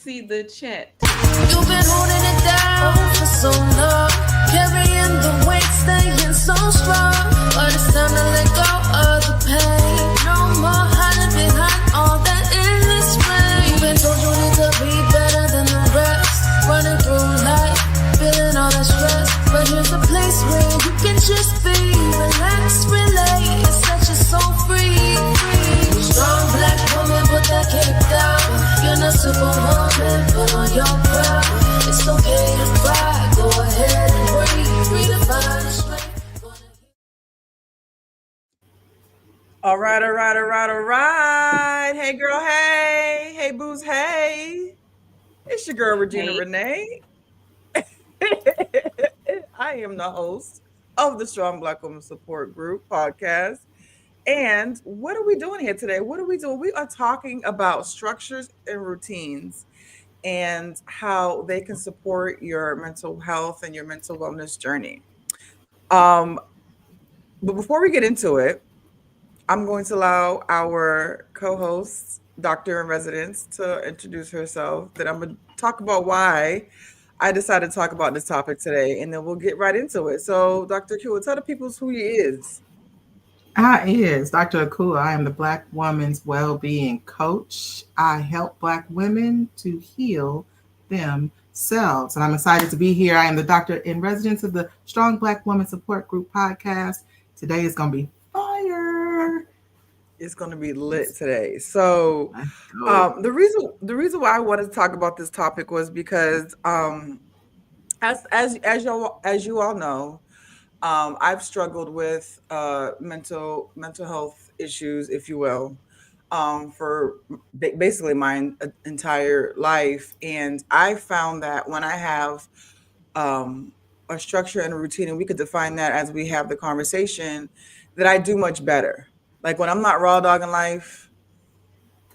see the chat. You've been holding it down for so long, carrying the weight, staying so strong. But it's time to let go of the pain. No more hiding behind all that endless pain. You've been told you need to be better than the rest, running through life, feeling all that stress. But here's a place where you can just be, relax, relate, and set your soul free. Strong black woman, put that cape down. You're not superwoman, put on your crown. It's okay to cry, go ahead and breathe. Redefine the strength. All right. Hey, girl, hey. Hey, booze, hey. It's your girl, Regina Renee. I am the host of the Strong Black Woman Support Group podcast. And what are we doing here today? What are we doing? We are talking about structures and routines and how they can support your mental health and your mental wellness journey. But before we get into it, I'm going to allow our co-host, Doctor in Residence, to introduce herself. Then I'm going to talk about why I decided to talk about this topic today, and then we'll get right into it. So, Dr. Q, tell the people who he is. I is Dr. Akua. I am the Black Woman's Well-Being Coach. I help Black women to heal themselves. And I'm excited to be here. I am the Doctor in Residence of the Strong Black Woman Support Group podcast. Today is going to be fire. It's going to be lit today. So the reason why I wanted to talk about this topic was because as you all know, I've struggled with mental health issues, if you will, for basically my entire life. And I found that when I have a structure and a routine, and we could define that as we have the conversation, that I do much better. Like when I'm not raw dogging life,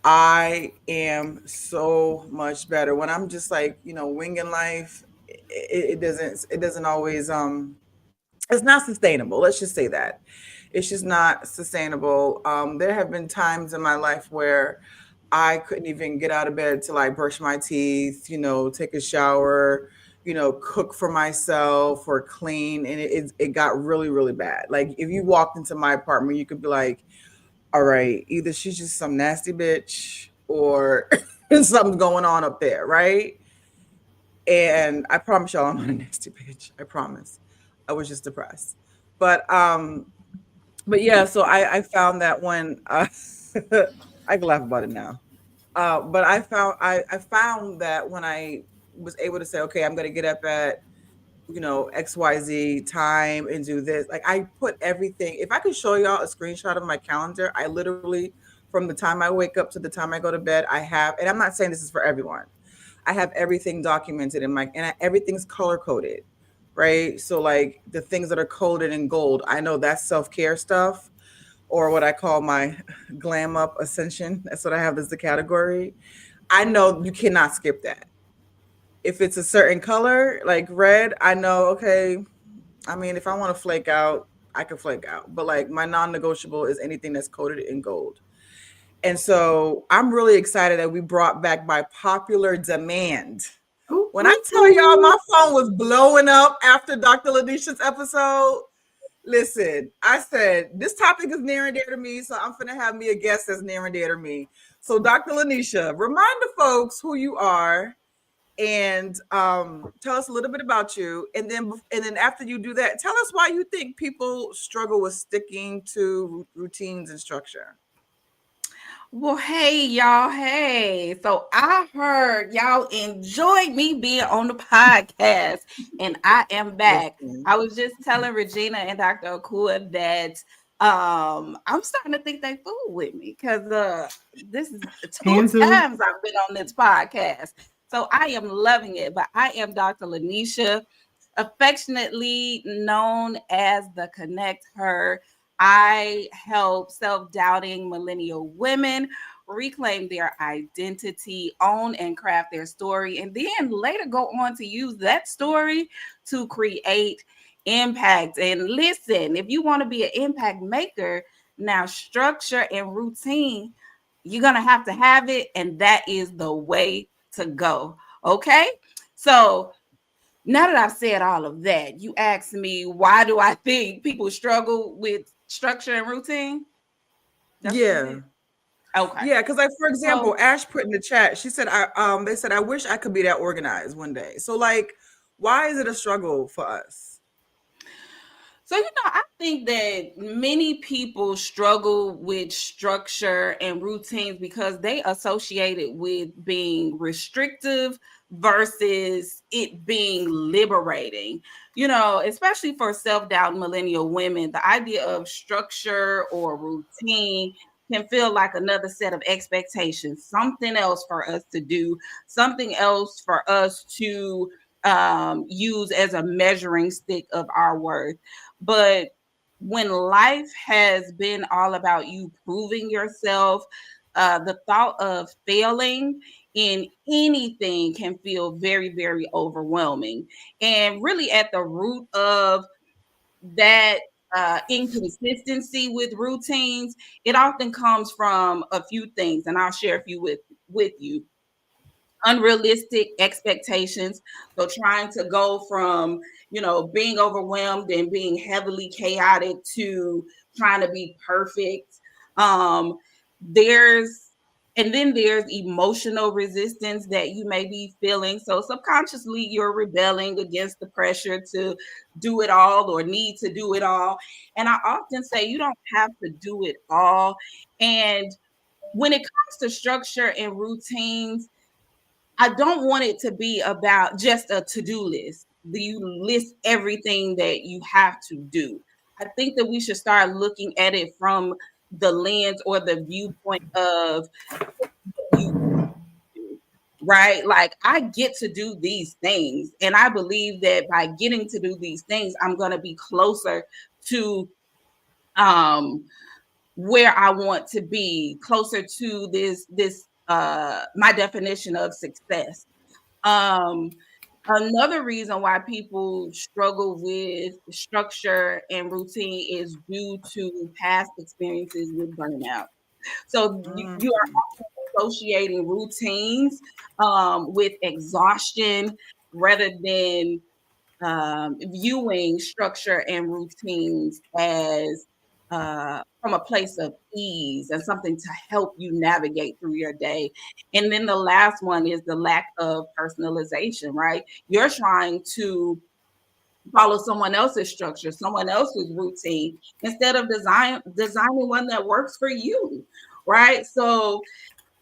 I am so much better. When I'm just like, winging life, it doesn't always it's not sustainable. Let's just say that. It's just not sustainable. There have been times in my life where I couldn't even get out of bed to like brush my teeth, take a shower, cook for myself or clean. And it got really, really bad. Like if you walked into my apartment, you could be like, all right, either she's just some nasty bitch or something's going on up there, right? And I promise y'all I'm not a nasty bitch. I promise. I was just depressed. But yeah, so I found that when I can laugh about it now. But I found that when I was able to say, okay, I'm gonna get up at XYZ time and do this. Like I put everything. If I could show y'all a screenshot of my calendar, I literally, from the time I wake up to the time I go to bed, I have, and I'm not saying this is for everyone, I have everything documented everything's color coded. Right. So like the things that are coded in gold, I know that's self-care stuff, or what I call my glam up ascension. That's what I have as the category. I know you cannot skip that. If it's a certain color, like red, I know, okay, I mean, if I want to flake out, I can flake out. But like my non-negotiable is anything that's coded in gold. And so I'm really excited that we brought back by popular demand. When I tell y'all my phone was blowing up after Dr. Lanecha's episode, listen, I said, this topic is near and dear to me, so I'm going to have me a guest that's near and dear to me. So Dr. Lanecha, remind the folks who you are and tell us a little bit about you. And then after you do that, tell us why you think people struggle with sticking to routines and structure. Well, hey, y'all. Hey. So I heard y'all enjoyed me being on the podcast, and I am back. I was just telling Regina and Dr. Akua that I'm starting to think they fool with me because this is 2 times I've been on this podcast. So I am loving it. But I am Dr. Lanecha, affectionately known as the Connect Her. I help self-doubting millennial women reclaim their identity, own and craft their story, and then later go on to use that story to create impact. And listen, if you want to be an impact maker, now structure and routine, you're going to have it, and that is the way to go. Okay. So now that I've said all of that, you asked me, why do I think people struggle with structure and routine? That's what you Yeah. said. Okay. Yeah, because like for So example, Ash put in the chat, she said they said I wish I could be that organized one day. So like why is it a struggle for us? I think that many people struggle with structure and routines because they associate it with being restrictive versus it being liberating. Especially for self-doubt millennial women, the idea of structure or routine can feel like another set of expectations, something else for us to do, something else for us to use as a measuring stick of our worth. But when life has been all about you proving yourself, the thought of failing in anything can feel very, very overwhelming. And really, at the root of that inconsistency with routines, it often comes from a few things, and I'll share a few with you. Unrealistic expectations. So trying to go from, being overwhelmed and being heavily chaotic to trying to be perfect. Um, there's and then there's emotional resistance that you may be feeling. So subconsciously you're rebelling against the pressure to do it all or need to do it all. And I often say you don't have to do it all. And when it comes to structure and routines, I don't want it to be about just a to-do list. Do you list everything that you have to do? I think that we should start looking at it from the lens or the viewpoint of you do, right? Like I get to do these things, and I believe that by getting to do these things, I'm going to be closer to um where I want to be, closer to this my definition of success. um, Another reason why people struggle with structure and routine is due to past experiences with burnout. So you Mm. are associating routines with exhaustion rather than viewing structure and routines as from a place of ease and something to help you navigate through your day. And then the last one is the lack of personalization, right? You're trying to follow someone else's structure, someone else's routine, instead of designing one that works for you, right? So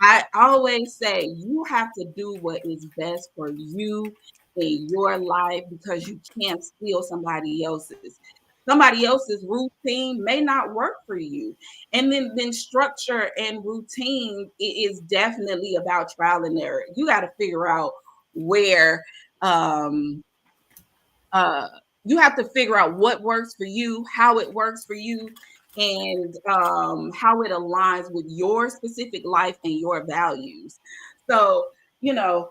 I always say you have to do what is best for you in your life because you can't steal somebody else's. Somebody else's routine may not work for you. And then structure and routine is definitely about trial and error. You got to figure out where um uh, you have to figure out what works for you, how it works for you, and how it aligns with your specific life and your values. So, you know,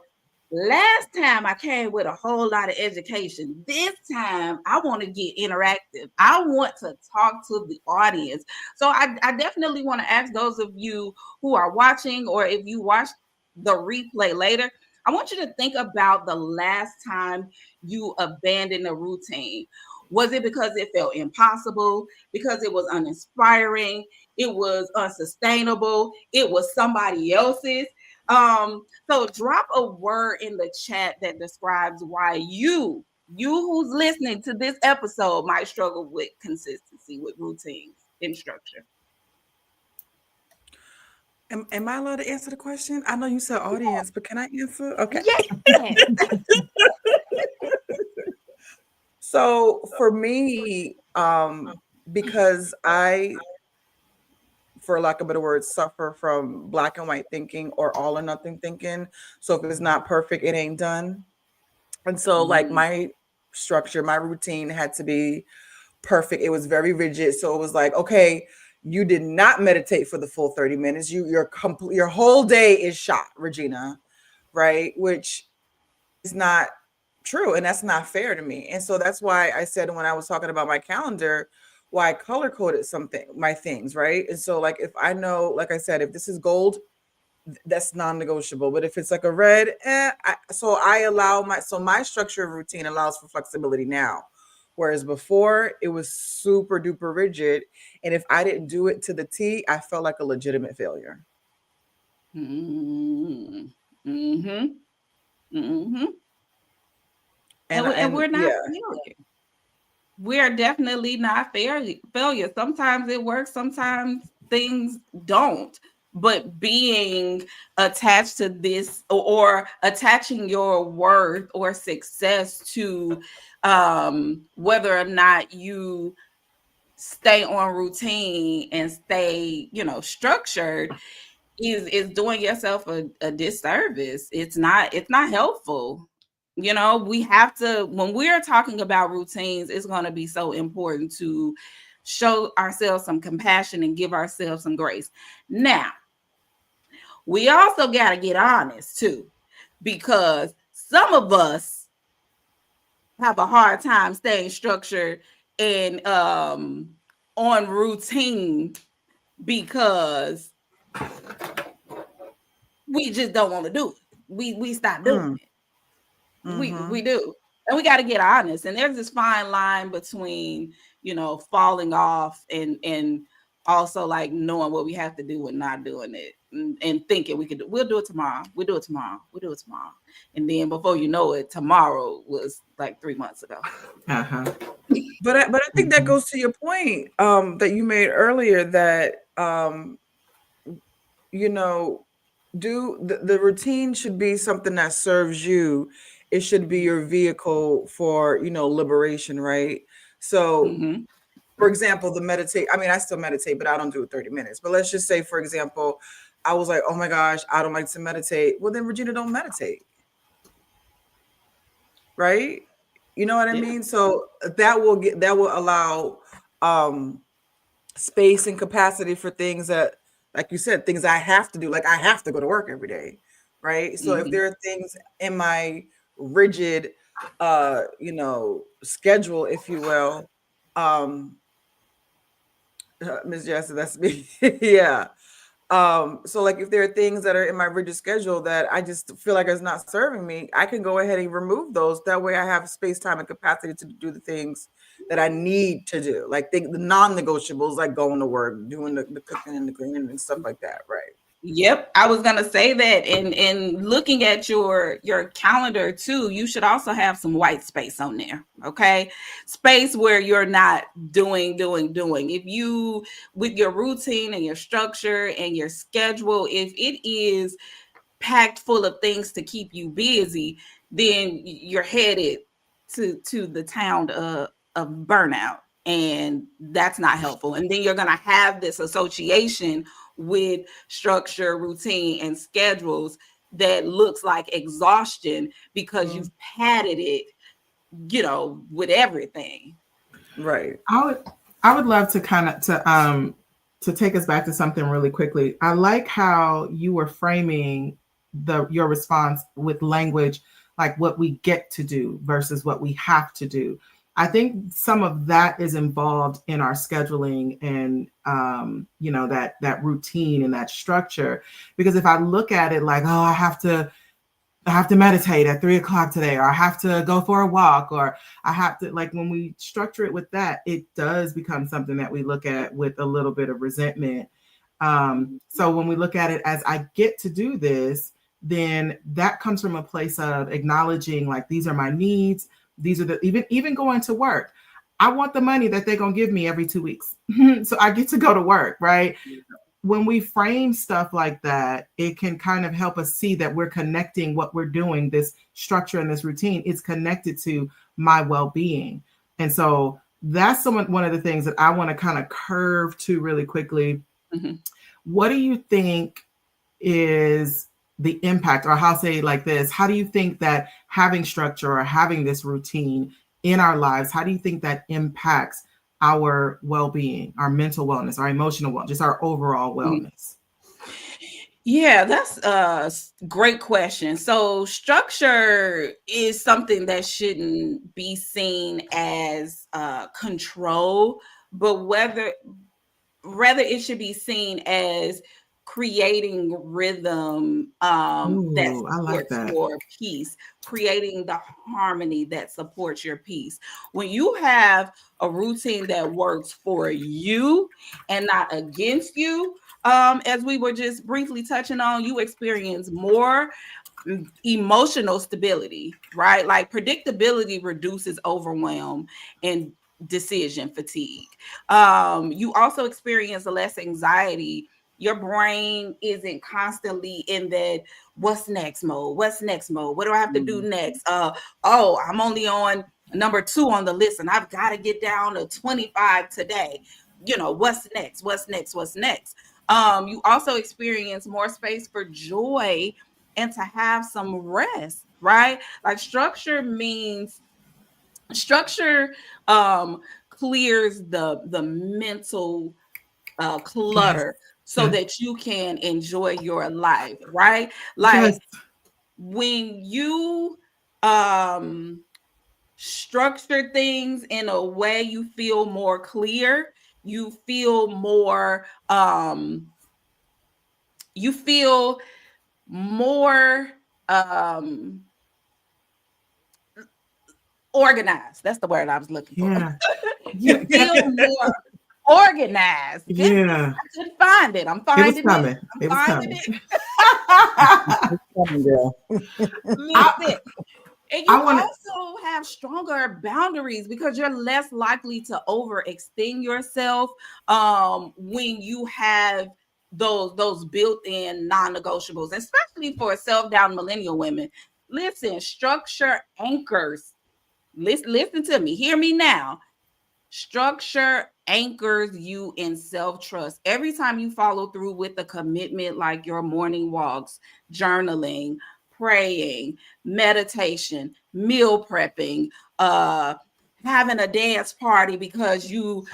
last time I came with a whole lot of education. This time I want to get interactive. I want to talk to the audience. So I definitely want to ask those of you who are watching, or if you watch the replay later, I want you to think about the last time you abandoned a routine. Was it because it felt impossible? Because it was uninspiring? It was unsustainable? It was somebody else's? So drop a word in the chat that describes why you who's listening to this episode might struggle with consistency with routines and structure. Am I allowed to answer the question? I know you said audience, but can I answer? Okay. Yes. So for me, because I, for lack of better words, suffer from black and white thinking or all or nothing thinking. So if it's not perfect, it ain't done. And so like Mm, my structure, my routine had to be perfect. It was very rigid. So it was like, okay, you did not meditate for the full 30 minutes. Your whole day is shot, Regina, right? Which is not true. And that's not fair to me. And so that's why I said when I was talking about my calendar, why I color coded something, my things, right? And so like if I know, like I said, if this is gold, that's non-negotiable. But if it's like a red, so I allow my structure of routine allows for flexibility now. Whereas before it was super duper rigid. And if I didn't do it to the T, I felt like a legitimate failure. Mm-hmm. Mm-hmm. Mm-hmm. And And we're not yeah. failure. We are definitely not failure. Sometimes it works, sometimes things don't. But being attached to this, or attaching your worth or success to whether or not you stay on routine and stay, structured, is doing yourself a disservice. It's not helpful. We have to, when we're talking about routines, it's going to be so important to show ourselves some compassion and give ourselves some grace. Now, we also got to get honest too, because some of us have a hard time staying structured and on routine because we just don't want to do it. We stop doing Mm, it. We mm-hmm. do. And we got to get honest. And there's this fine line between, falling off and also like knowing what we have to do and not doing it, and thinking we'll do it tomorrow. We'll do it tomorrow. We'll do it tomorrow. And then before you know it, tomorrow was like 3 months ago. Uh-huh. But I think that Mhm. goes to your point that you made earlier that you know do the routine should be something that serves you. It should be your vehicle for liberation, right? So Mm-hmm. for example, the meditate, I mean, I still meditate, but I don't do it 30 minutes. But let's just say, for example, I was like, oh my gosh, I don't like to meditate. Well, then Regina, don't meditate, right? You know what I Yeah. mean? So that will allow um space and capacity for things that, like you said, things I have to do. Like I have to go to work every day, right? So if Mm-hmm. there are things in my rigid schedule, if you will, um Miss Jessa, that's me. Yeah. So like if there are things that are in my rigid schedule that I just feel like is not serving me, I can go ahead and remove those. That way I have space, time, and capacity to do the things that I need to do. Like the non-negotiables, like going to work, doing the cooking and the cleaning and stuff like that, right? Yep, I was gonna say that. And looking at your calendar too, you should also have some white space on there. Okay, space where you're not doing. If you, with your routine and your structure and your schedule, if it is packed full of things to keep you busy, then you're headed to the town of burnout. And that's not helpful. And then you're going to have this association with structure, routine, and schedules that looks like exhaustion because Mm, you've padded it, with everything. right. I would I would love to to take us back to something really quickly. I like how you were framing your response with language like what we get to do versus what we have to do. I think some of that is involved in our scheduling and that routine and that structure. Because if I look at it like, oh, I have to meditate at 3 o'clock today, or I have to go for a walk, or I have to, like, when we structure it with that, it does become something that we look at with a little bit of resentment. So when we look at it as I get to do this, then that comes from a place of acknowledging like these are my needs. These are the even going to work. I want the money that they're gonna give me every 2 weeks. So I get to go to work, right? When we frame stuff like that, it can kind of help us see that we're connecting what we're doing, this structure and this routine, is connected to my well-being. And so that's one of the things that I want to kind of curve to really quickly. Mm-hmm. What do you think is the impact, or I'll say it like this, how do you think that having structure or having this routine in our lives, how do you think that impacts our well-being, our mental wellness, our emotional wellness, just our overall wellness? Yeah, that's a great question. So, structure is something that shouldn't be seen as control, but rather it should be seen as creating rhythm that Ooh, I like supports that. your peace, creating the harmony that supports your peace. When you have a routine that works for you and not against you, as we were just briefly touching on, you experience more emotional stability, right? Like predictability reduces overwhelm and decision fatigue. You also experience less anxiety. Your brain isn't constantly in that what's next mode. What's next mode? What do I have to do next? Oh, I'm only on number 2 on the list and I've got to get down to 25 today. You know, what's next? What's next? What's next? You also experience more space for joy and to have some rest, right? Like structure clears the mental Yes. clutter so Yes. that you can enjoy your life, right? Yes. Like when you um structure things in a way you feel more clear, you feel more you feel more um organized. That's the word I was looking for. Yeah. You Yeah. feel more organized. Good. Yeah. I couldn't find it. I'm It was finding it. coming. I'm It was finding coming. it. Girl. Listen. And I you want to. also have stronger boundaries because you're less likely to overextend yourself when you have those built-in non-negotiables, especially for self-doubt millennial women. Listen, structure anchors. Listen to me. Hear me now. Structure anchors you in self trust. Every time you follow through with a commitment like your morning walks, journaling, praying, meditation, meal prepping, having a dance party because you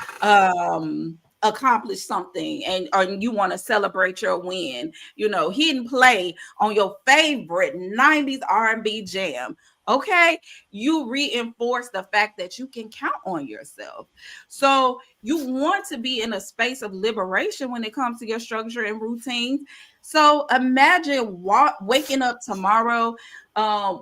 accomplished something and or you want to celebrate your win, you know, hidden play on your favorite 90s R&B jam. Okay, you reinforce the fact that you can count on yourself. So you want to be in a space of liberation when it comes to your structure and routines. So imagine waking up tomorrow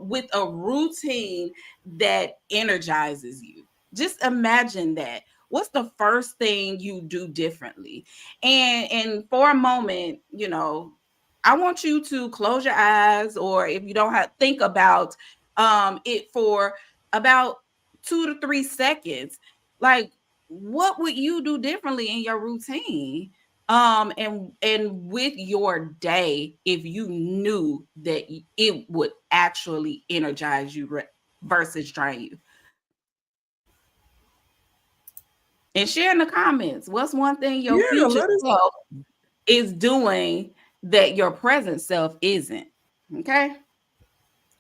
with a routine that energizes you. Just imagine that. What's the first thing you do differently? And for a moment, you know, I want you to close your eyes, or if you don't have, think about it for about 2 to 3 seconds. Like, what would you do differently in your routine? And with your day, if you knew that it would actually energize you versus drain you. And share in the comments, what's one thing your Yeah, future let us. self is doing that your present self isn't? Okay.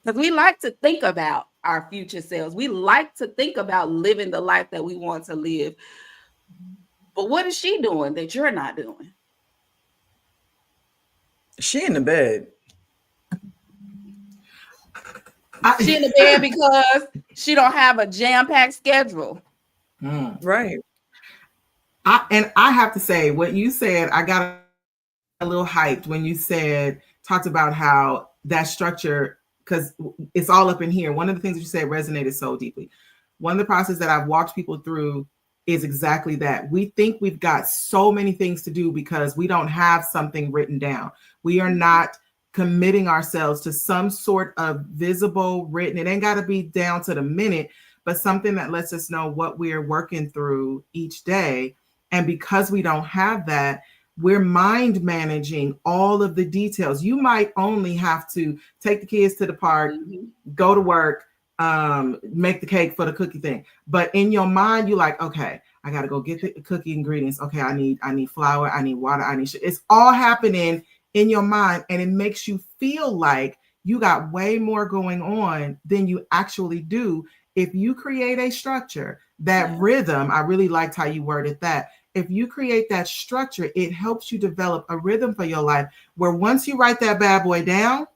Because we like to think about our future selves. We like to think about living the life that we want to live. But what is she doing that you're not doing? She in the bed. She in I, the bed because she don't have a jam-packed schedule. Mm. Right. And I have to say, what you said, I got a little hyped when you said, talked about how that structure, because it's all up in here. One of the things you said resonated so deeply. One of the processes that I've walked people through is exactly that. We think we've got so many things to do because we don't have something written down. We are not committing ourselves to some sort of visible written. It ain't got to be down to the minute, but something that lets us know what we're working through each day. And because we don't have that, we're mind managing all of the details. You might only have to take the kids to the park, go to work, make the cake for the cookie thing. But in your mind, you're like, okay, I got to go get the cookie ingredients. Okay, I need flour, I need water, I need sugar. It's all happening in your mind, and it makes you feel like you got way more going on than you actually do. If you create a structure, that rhythm, I really liked how you worded that. If you create that structure, it helps you develop a rhythm for your life where once you write that bad boy down,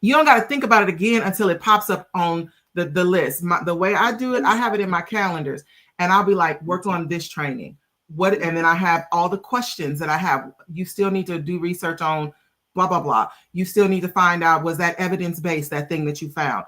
you don't got to think about it again until it pops up on the list. The way I do it, I have it in my calendars, and I'll be like, work on this training, what, and then I have all the questions that I have. You still need to do research on blah blah blah. You still need to find out, was that evidence based, that thing that you found.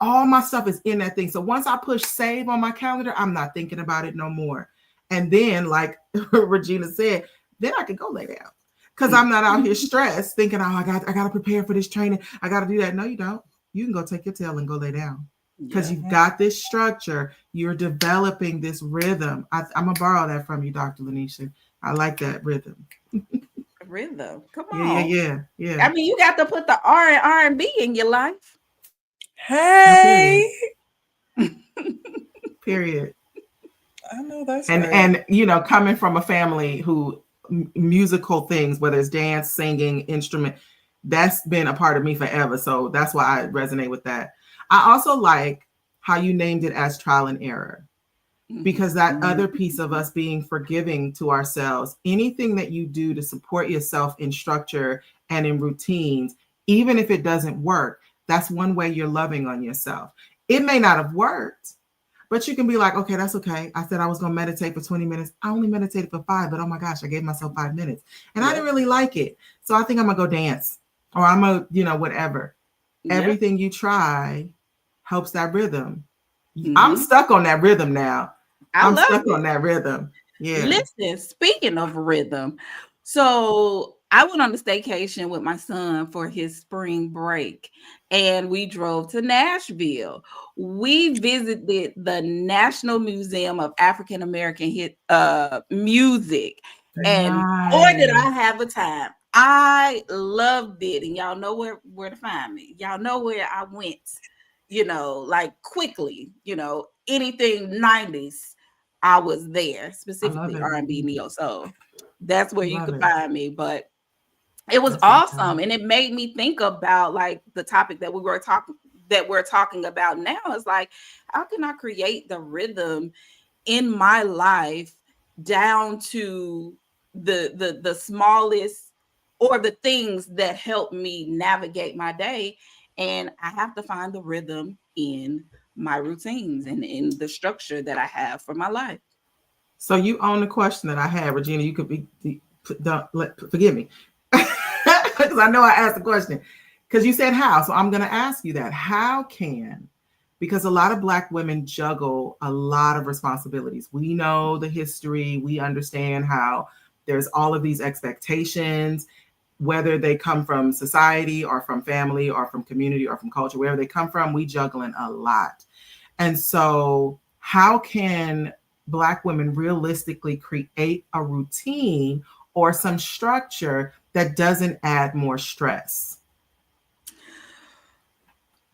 All my stuff is in that thing. So once I push save on my calendar, I'm not thinking about it no more. And then, like Regina said, then I can go lay down, because I'm not out here stressed thinking, oh, I got to prepare for this training, I got to do that. No, you don't. You can go take your tail and go lay down, because you've got this structure. You're developing this rhythm. I'm gonna borrow that from you, Dr. Lanecha. I like that rhythm. Rhythm. Come Yeah, on. yeah. I mean, you got to put the R and R&B in your life. Hey. Period. I know that's and right. and you know, coming from a family who musical things, whether it's dance, singing, instrument, that's been a part of me forever. So that's why I resonate with that. I also like how you named it as trial and error, because that other piece of us being forgiving to ourselves, anything that you do to support yourself in structure and in routines, even if it doesn't work, that's one way you're loving on yourself. It may not have worked, but you can be like, okay, that's okay. I said I was going to meditate for 20 minutes. I only meditated for 5, but oh my gosh, I gave myself 5 minutes and I didn't really like it. So I think I'm going to go dance, or I'm going to, you know, whatever. Everything you try helps that rhythm. I'm stuck on that rhythm now. I'm stuck on that rhythm. Yeah. Listen, speaking of rhythm, so I went on a staycation with my son for his spring break, and we drove to Nashville. We visited the National Museum of African American music, and boy, did I have a time. I loved it, and y'all know where to find me. Y'all know where I went, you know, like quickly, you know, anything 90s. I was there, specifically R&B, neo soul. That's where you could find me. But it was awesome, and it made me think about like the topic that we're talking about now. Is like, how can I create the rhythm in my life down to the smallest, or the things that help me navigate my day? And I have to find the rhythm in my routines and in the structure that I have for my life. So you own the question that I had, Regina. You could forgive me, because I know I asked the question, because you said how. So I'm going to ask you that. How can, because a lot of Black women juggle a lot of responsibilities. We know the history. We understand how there's all of these expectations, whether they come from society or from family or from community or from culture, wherever they come from, we juggling a lot. And so how can Black women realistically create a routine or some structure that doesn't add more stress?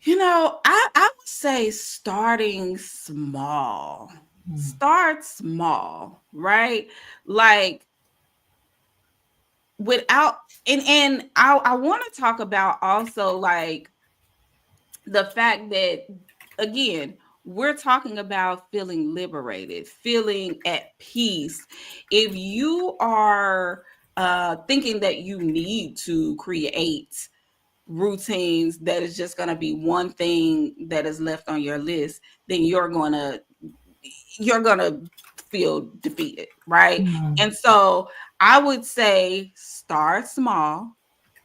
You know, I would say starting small. Start small, right? Like, without, and I want to talk about also like the fact that, again, we're talking about feeling liberated, feeling at peace. If you are thinking that you need to create routines that is just going to be one thing that is left on your list, then you're going to feel defeated, right? And so I would say start small,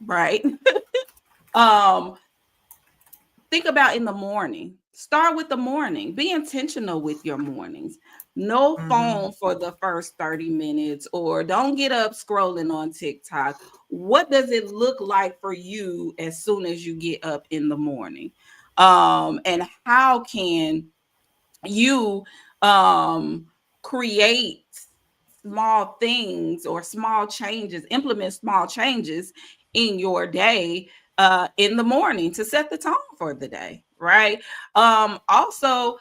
right? Think about in the morning. Start with the morning. Be intentional with your mornings. No phone for the first 30 minutes, or don't get up scrolling on TikTok. What does it look like for you as soon as you get up in the morning? And how can you create small things or small changes, implement small changes in your day in the morning to set the tone for the day, right? Also,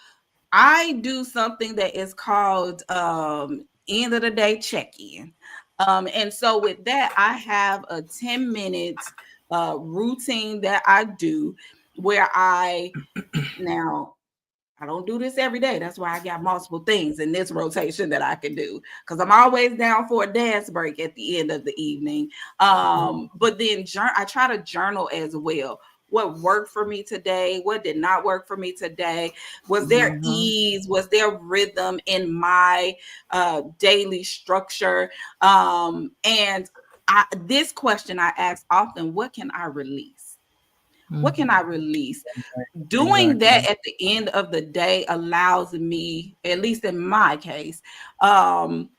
I do something that is called end of the day check-in. And so with that, I have a 10-minute routine that I do where I don't do this every day. That's why I got multiple things in this rotation that I can do, because I'm always down for a dance break at the end of the evening. But then I try to journal as well. what worked for me today, what did not work for me today. Was there Mhm. ease? Was there rhythm in my daily structure? And this question I ask often: what can I release? What can I release? Doing Exactly. that at the end of the day allows me, at least in my case, um,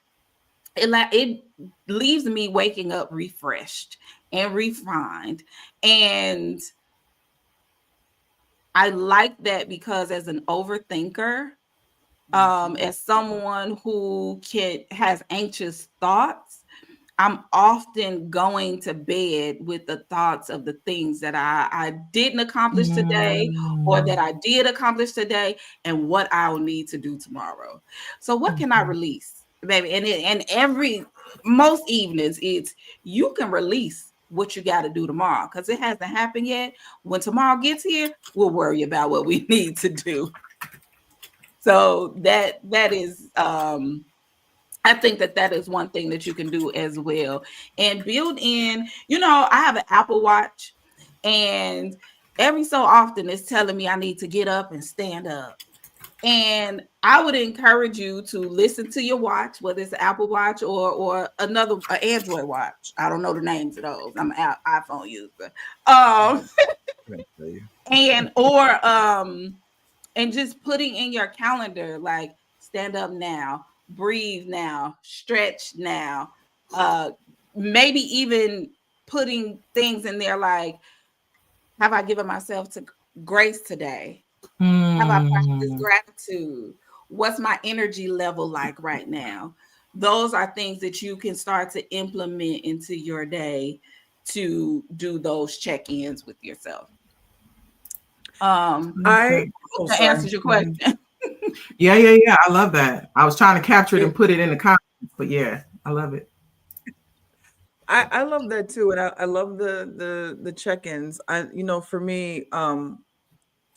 it leaves me waking up refreshed and refined. And I like that because as an overthinker, as someone who can has anxious thoughts, I'm often going to bed with the thoughts of the things that I didn't accomplish today or that I did accomplish today and what I'll need to do tomorrow. So what can I release, baby? And every most evenings it's you can release what you got to do tomorrow because it hasn't happened yet. When tomorrow gets here, we'll worry about what we need to do. So that is I think that that is one thing that you can do as well. And build in, I have an Apple Watch, and every so often it's telling me I need to get up and stand up. And I would encourage you to listen to your watch, whether it's an Apple Watch or another Android watch. I don't know the names of those. I'm an iPhone user. Um, Let me tell you. and or and just putting in your calendar like stand up now, breathe now, stretch now, uh maybe even putting things in there like have I given myself to grace today? Have I practiced Mm. gratitude? What's my energy level like right now? Those are things that you can start to implement into your day to do those check-ins with yourself. um I Okay. oh that sorry. answers your Mhm. question. Yeah, yeah, yeah. I love that. I was trying to capture it and It, put it in the comments, but yeah, I love it. I love that too, and I love the check-ins. For me,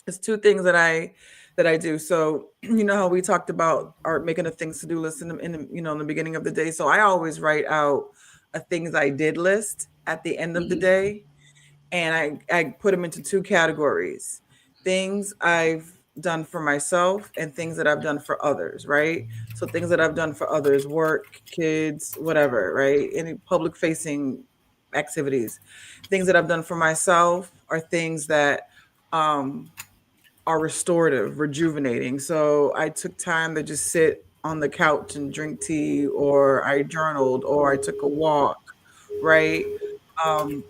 it's two things that I do. So you know how we talked about art making a things to do list in the beginning of the day. So I always write out a things I did list at the end of the Mhm. day, and I put them into two categories: things I've done for myself and things that I've done for others, right? So things that I've done for others, work, kids, whatever, right? Any public facing activities. Things that I've done for myself are things that um are restorative, rejuvenating. So I took time to just sit on the couch and drink tea, or I journaled, or I took a walk, right? Um,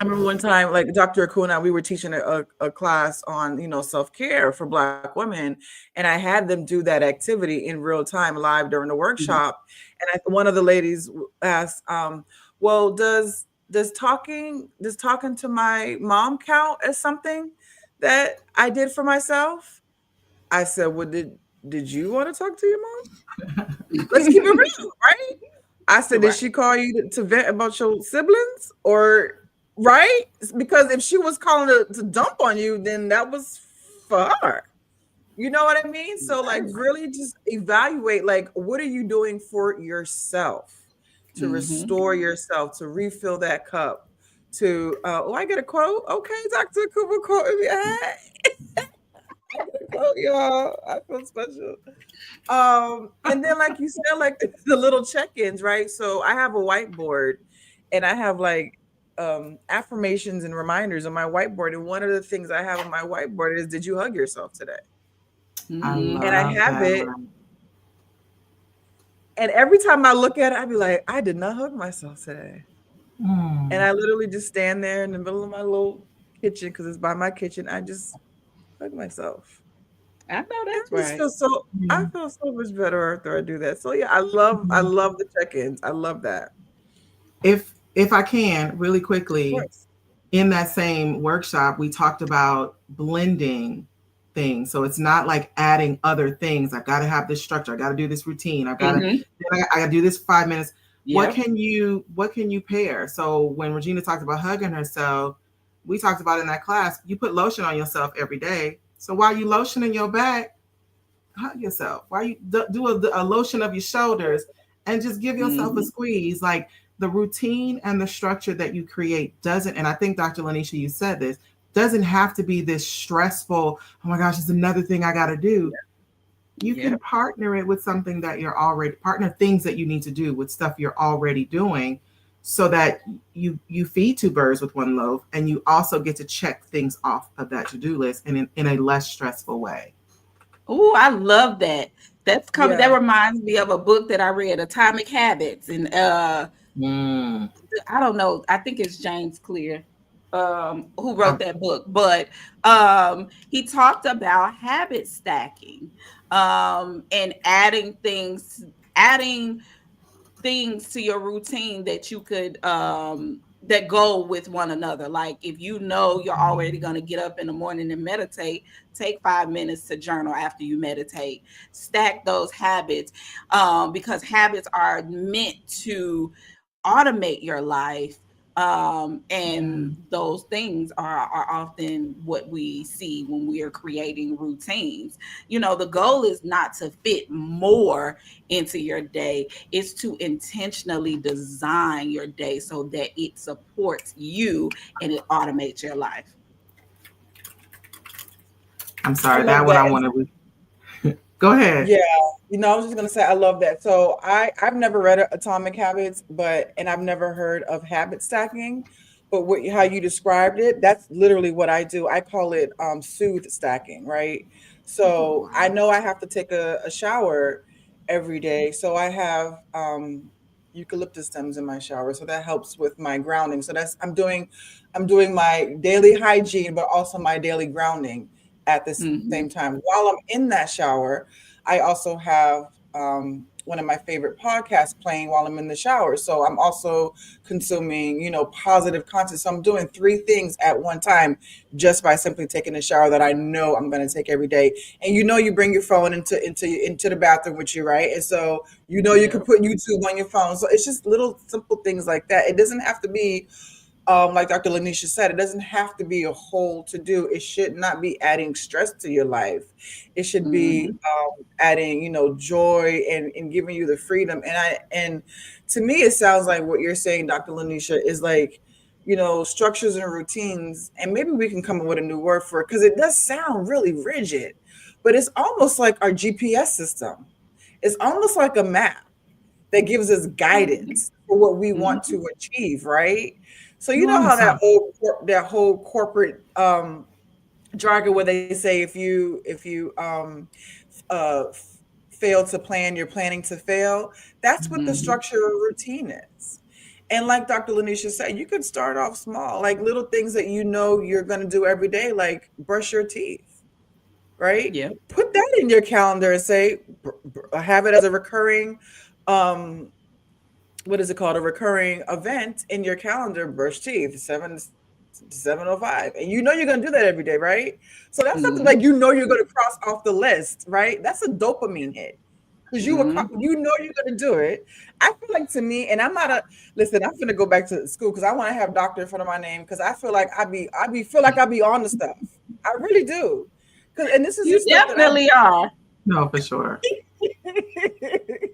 I remember one time, like Dr. Akuna, we were teaching a class on, self care for Black women, and I had them do that activity in real time, live during the Mhm. workshop. And one of the ladies asked, "Well, does talking to my mom count as something that I did for myself?" I said, "Well, did you want to talk to your mom? Let's keep it real, right?" I said, "Did Right. she call you to vent about your siblings, or right? Because if she was calling to dump on you, then that was for her. You know what I mean? So like Right. really just evaluate like what are you doing for yourself to Mhm. restore yourself, to refill that cup, to I get a quote. Okay, Dr. Cooper quote me. I get a quote, y'all. I feel special. And then like you said, like the little check-ins, right? So I have a whiteboard and I have like affirmations and reminders on my whiteboard. And one of the things I have on my whiteboard is, did you hug yourself today? I And I Mhm. love have that. it. And every time I look at it, I'd be like, I did not hug myself today. And Mm. I literally just stand there in the middle of my little kitchen because it's by my kitchen. I just hug myself. I know And that's I just right. feel so I Yeah. feel so much better after I do that. So yeah, I love the check-ins. I love that. If I can, really Of quickly, course. in that same workshop, we talked about blending things. So it's not like adding other things. I've got to have this structure. I got to do this routine. Mhm. I got to do this for 5 minutes. Yep. What can you pair? So when Regina talked about hugging herself, we talked about in that class, you put lotion on yourself every day. So while you lotioning your back, hug yourself. While you do a lotion of your shoulders and just give yourself a Mhm. squeeze. Like the routine and the structure that you create doesn't, and I think Dr. Lanecha, you said this, doesn't have to be this stressful, oh my gosh, it's another thing I got to do. You Yeah. can partner it with something that you're already, partner things that you need to do with stuff you're already doing, so that you feed two birds with one loaf, and you also get to check things off of that to-do list in a less stressful way. Oh, I love that. That's coming. That Yeah. reminds me of a book that I read, Atomic Habits, and Mm. I don't know. I think it's James Clear who I, wrote that book, but he talked about habit stacking and adding things to your routine that you could that go with one another. Like if you know you're already going to get up in the morning and meditate, take 5 minutes to journal after you meditate. Stack those habits because habits are meant to automate your life, and those things are often what we see when we are creating routines. The goal is not to fit more into your day, it's to intentionally design your day so that it supports you and it automates your life. I'm I sorry, love that one that. I want to go ahead. Yeah, I was just gonna say I love that. So I've never read Atomic Habits, but and I've never heard of habit stacking. But how you described it, that's literally what I do. I call it soothe stacking, right? Oh, So I wow. know I have to take a shower every day. So I have eucalyptus stems in my shower, so that helps with my grounding. So that's I'm doing my daily hygiene, but also my daily grounding at the same Hmm. time. While I'm in that shower, I also have one of my favorite podcasts playing while I'm in the shower. So I'm also consuming, positive content. So I'm doing three things at one time just by simply taking a shower that I know I'm going to take every day. And you bring your phone into the bathroom with you, right? And so you Yeah. can put YouTube on your phone. So it's just little simple things like that. It doesn't have to be like Dr. Lanecha said, it doesn't have to be a whole to do. It should not be adding stress to your life. It should be Hmm. adding, joy and giving you the freedom. And to me, it sounds like what you're saying, Dr. Lanecha, is like, structures and routines. And maybe we can come up with a new word for it because it does sound really rigid, but it's almost like our GPS system. It's almost like a map that gives us guidance for what we want Hmm. to achieve, right? So you You know on to how something. that whole corporate jargon where they say if you fail to plan, you're planning to fail. That's what the Hmm. structure of routine is. And like Dr. Lanisha said, you could start off small, like little things that you're going to do every day, like brush your teeth, right? Yeah. Put that in your calendar and say, have it as a recurring um what is it called? A recurring event in your calendar, brush teeth, 7 to 7:05. And you're gonna do that every day, right? So that's something like Hmm. you're gonna cross off the list, right? That's a dopamine hit. Because Hmm. you're gonna do it. I feel like to me, and I'm not a listen, I'm gonna go back to school because I want to have doctor in front of my name because I feel like I be on the stuff. I really do. Cause and this is You just stuff that I definitely are. No, for sure.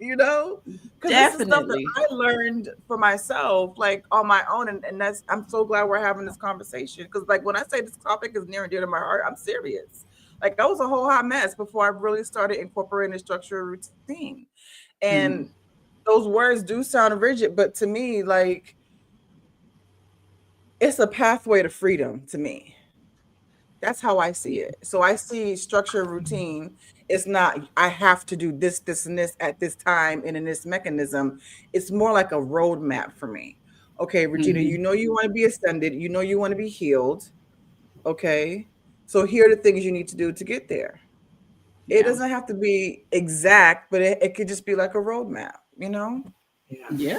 you know because this is stuff that Definitely. I learned for myself like on my own, and that's I'm so glad we're having this conversation because like when I say this topic is near and dear to my heart, I'm serious. Like I was a whole hot mess before I really started incorporating structure routine. And Mm-hmm. those words do sound rigid, but to me, like it's a pathway to freedom to me. That's how I see it. So I see structure routine. It's not I have to do this, this, and this at this time and in this mechanism. It's more like a roadmap for me. Okay, Regina, Mm-hmm. you want to be ascended, you want to be healed. Okay. So here are the things you need to do to get there. It Yeah. doesn't have to be exact, but it could just be like a roadmap. Yeah. Yeah.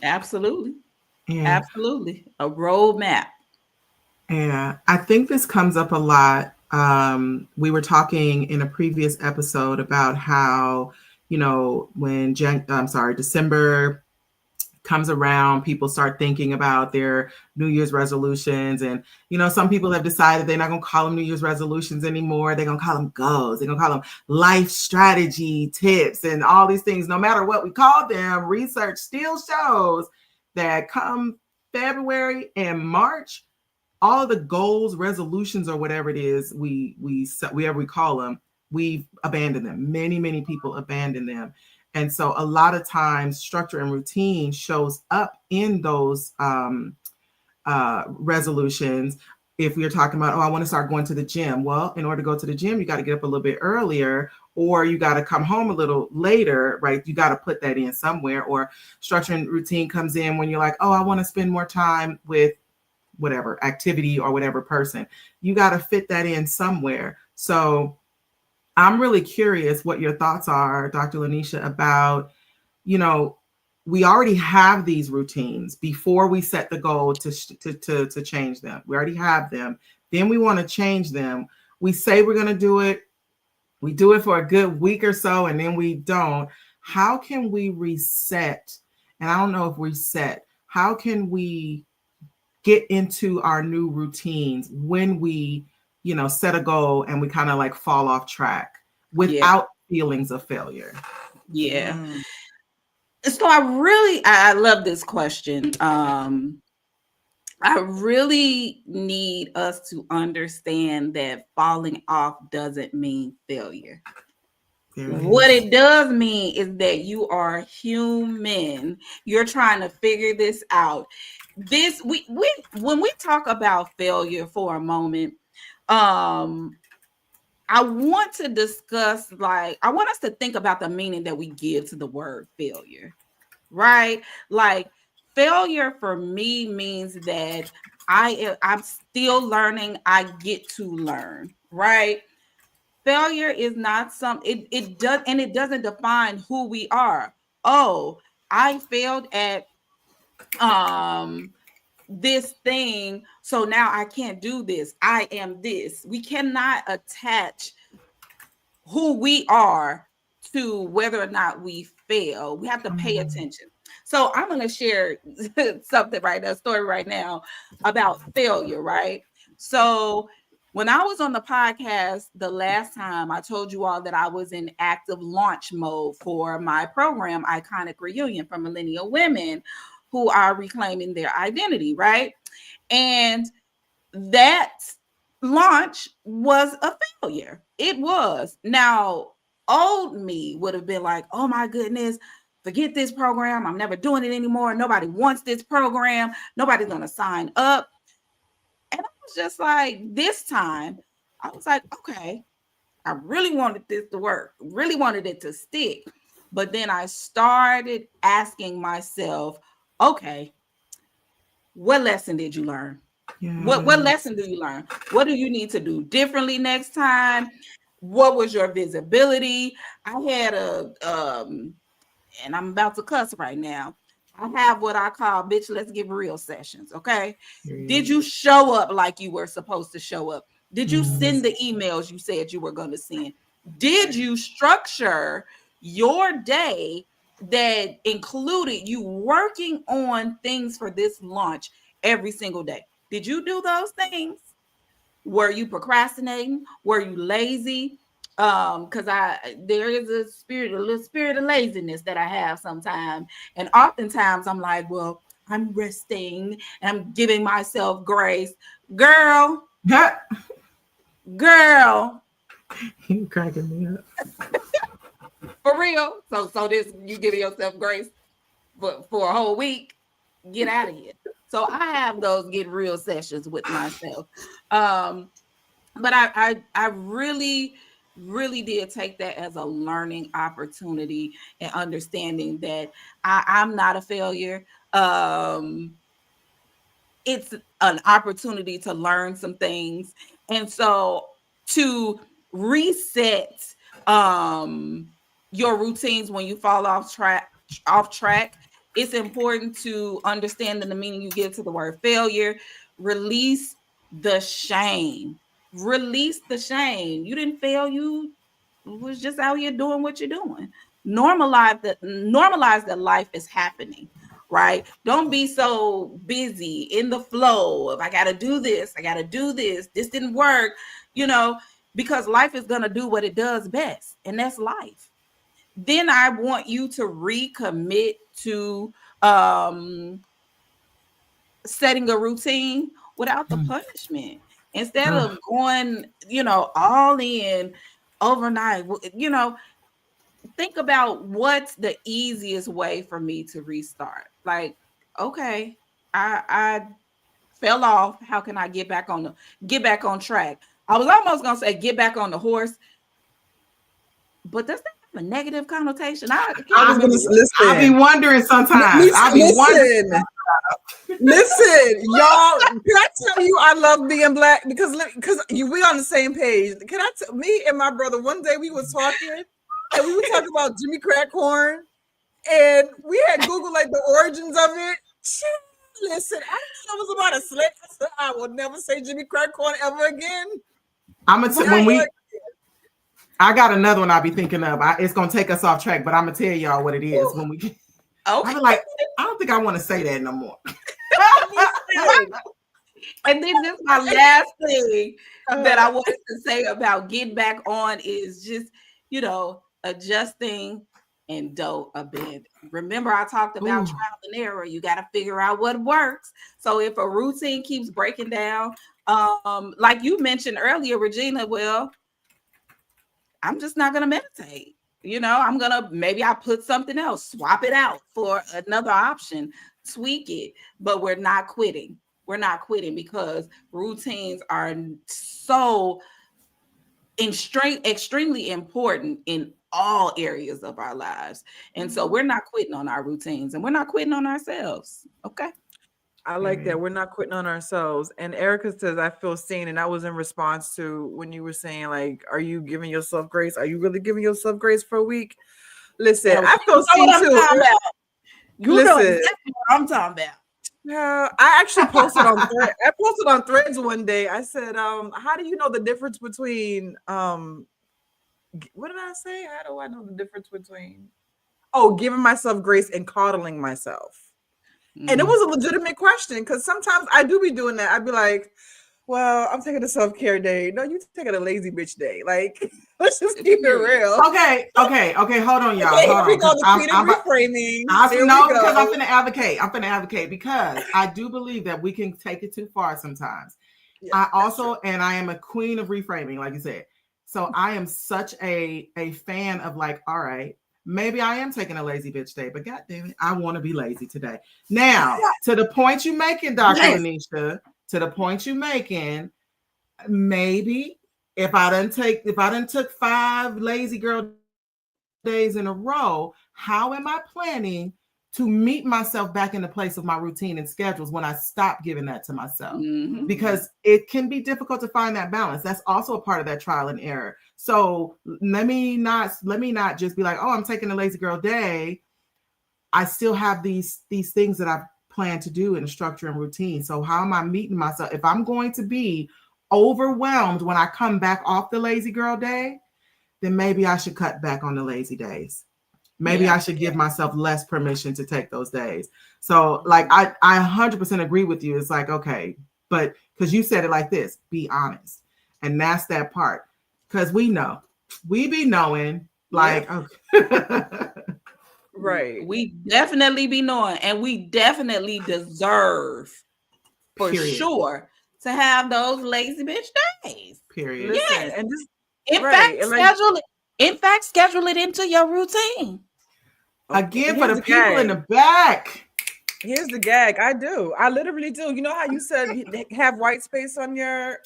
Absolutely. And Absolutely. A roadmap. yeah, I think this comes up a lot. We were talking in a previous episode about how, when December comes around, people start thinking about their New Year's resolutions. And, some people have decided they're not going to call them New Year's resolutions anymore. They're going to call them goals. They're going to call them life strategy tips and all these things. No matter what we call them, research still shows that come February and March, all the goals, resolutions, or whatever it is whatever we call them, we've abandoned them. Many people abandon them. And so a lot of times structure and routine shows up in those resolutions. If we are talking about, oh, I want to start going to the gym. Well, in order to go to the gym, you got to get up a little bit earlier, or you got to come home a little later, right? You got to put that in somewhere. Or structure and routine comes in when you're like, oh, I want to spend more time with whatever activity or whatever person. You got to fit that in somewhere. So I'm really curious what your thoughts are, Dr. Lanecha, about, you know, we already have these routines before we set the goal to change them. We already have them. Then we want to change them. We say we're going to do it. We do it for a good week or so, and then we don't. How can we reset? And I don't know if reset. How can we get into our new routines when we, set a goal and we kind of like fall off track Yeah. without feelings of failure? Yeah. Mm. So I love this question. I really need us to understand that falling off doesn't mean failure. What Is. it does mean is that you are human. You're trying to figure this out. This we when we talk about failure for a moment, um I want to discuss, like, I want us to think about the meaning that we give to the word failure, right? Like, failure for me means that I'm still learning. I get to learn, right? Failure is not it doesn't define who we are. Oh, I failed at um this thing, so now I can't do this. I am this. We cannot attach who we are to whether or not we fail. We have to Come pay on. attention. So I'm going to share something right now, a story right now about failure, right? So when I was on the podcast the last time, I told you all that I was in active launch mode for my program, Iconic Reunion, for millennial women who are reclaiming their identity, right? And that launch was a failure. It was. Now, old me would have been like, oh my goodness, forget this program. I'm never doing it anymore. Nobody wants this program. Nobody's going to sign up. And I was just like, this time, I was like, okay, I really wanted this to work, really wanted it to stick. But then I started asking myself, okay, what lesson did you learn? What Yes. lesson do you learn? What do you need to do differently next time? What was your visibility? I had and I'm about to cuss right now. I have what I call bitch, let's get real sessions. Okay. Did Period. you show up like you were supposed to show up? Did you Mm. send the emails you said you were going to send? Did you structure your day that included you working on things for this launch every single day? Did you do those things? Were you procrastinating? Were you lazy? Because there is a little spirit of laziness that I have sometimes. And oftentimes I'm like, well, I'm resting and I'm giving myself grace. Girl, girl, You cracking me up. for real. So this you giving yourself grace for a whole week, get out of here. So I have those get real sessions with myself. Um, but I really did take that as a learning opportunity and understanding that I'm not a failure. It's an opportunity to learn some things, and so to reset um your routines when you fall off track, it's important to understand the meaning you give to the word failure. Release the shame. Release the shame. You didn't fail. You was just out here doing what you're doing. Normalize that life is happening, right? Don't be so busy in the flow of I gotta do this, I gotta do this, this didn't work, you know, because life is gonna do what it does best, and that's life. Then I want you to recommit to um setting a routine without the punishment. Instead of going, all in overnight, think about what's the easiest way for me to restart. Like, okay, I fell off. How can I get back on track? I was almost gonna say get back on the horse, but does that have a negative connotation? I I can't was remember gonna what. I be listen. wondering sometimes. Me I too. be wondering. Listen, y'all. Can I tell you I love being black because we on the same page. Can I tell me and my brother one day we was talking and we were talking about Jimmy Crack corn and we had Google like the origins of it. Listen, I thought it was about a slick. I will never say Jimmy Crack corn ever again. But I When like, I got another one I'll be thinking of. It's gonna take us off track, but I'm gonna tell y'all what it is when we. Okay. I'm like, I don't think I want to say that no more. And then this my last thing that I uh, wanted to say about getting back on is just, adjusting and don't abandon. Remember, I talked about Ooh. trial and error. You got to figure out what works. So if a routine keeps breaking down, like you mentioned earlier, Regina, well, I'm just not gonna meditate. Maybe I put something else, swap it out for another option, tweak it, but we're not quitting. We're not quitting because routines are so extremely important in all areas of our lives. And so we're not quitting on our routines and we're not quitting on ourselves. Okay. I like that. We're not quitting on ourselves. And Erica says, I feel seen. And that was in response to when you were saying, like, are you giving yourself grace? Are you really giving yourself grace for a week? Listen, I feel You know seen what I'm too. talking about. You know Listen, exactly what I'm talking about. I actually posted on I posted on Threads one day. I said, how do you know the difference between what did I say? How do I know the difference between giving myself grace and coddling myself? And it was a legitimate question because sometimes I do be doing that. I'd be like, well, I'm taking a self-care day. No, you taking a lazy bitch day. Like, let's just keep it real. Okay. Hold on, y'all. Okay, Hold here we on, go. because The I'm, creative I'm about, reframing. Here no, we go. because I'm finna advocate. I'm finna advocate because I do believe that we can take it too far sometimes. Yeah, I that's also, true. and I am a queen of reframing, like you said. So I am such a fan of like, all right, maybe I am taking a lazy bitch day, but god damn it, I want to be lazy today. Now, to the point you making, Dr. Yes. Lanecha, to the point you making, maybe if I done took 5 lazy girl days in a row, how am I planning to meet myself back in the place of my routine and schedules when I stop giving that to myself? Mm-hmm. Because it can be difficult to find that balance. That's also a part of that trial and error. So let me not just be like, oh, I'm taking a lazy girl day. I still have these things that I plan to do in a structure and routine. So how am I meeting myself? If I'm going to be overwhelmed when I come back off the lazy girl day, then maybe I should cut back on the lazy days. Maybe I should give myself less permission to take those days. So like I 100% agree with you. It's like, okay, but because you said it like this, be honest. And that's that part. Because we be knowing like, okay. Right. We definitely be knowing, and we definitely deserve for Period. sure to have those lazy bitch days. Period. Listen, Yes. and just In right. fact, And like, schedule it into your routine. Again, for here's the the people in gag. the back. Here's the gag. I do. I literally do. You know how you said have white space on your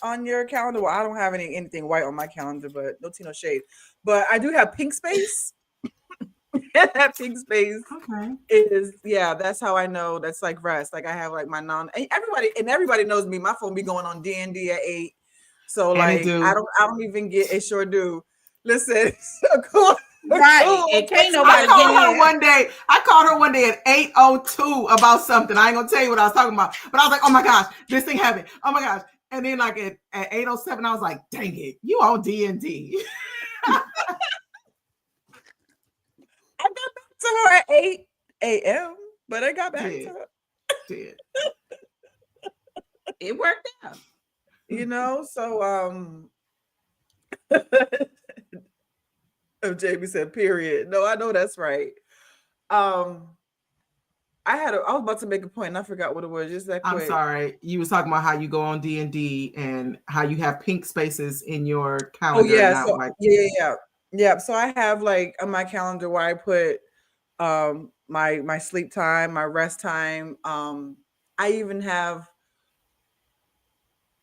calendar? Well, I don't have anything white on my calendar, but no tea, no shade. But I do have pink space. That pink space Okay. is that's how I know that's like rest. Like I have like my everybody knows me. My phone be going on D&D at 8. So And it like do. I don't even get it. Sure do. Listen, cool. Right. It can't I nobody get called her in. one day. I called her one day at 8:02 about something. I ain't gonna tell you what I was talking about, but I was like, "Oh my gosh, this thing happened! Oh my gosh!" And then like at 8:07, I was like, "Dang it, you on D&D?" I got back to her at 8 a.m., but I got back to her. Did. It worked out. You know, so Jamie said, period. No, I know that's right. I was about to make a point and I forgot what it was. Just that I'm quick. sorry. You was talking about how you go on D&D and how you have pink spaces in your Oh calendar and yeah, not so white. yeah. So I have like on my calendar where I put my sleep time, my rest time. I even have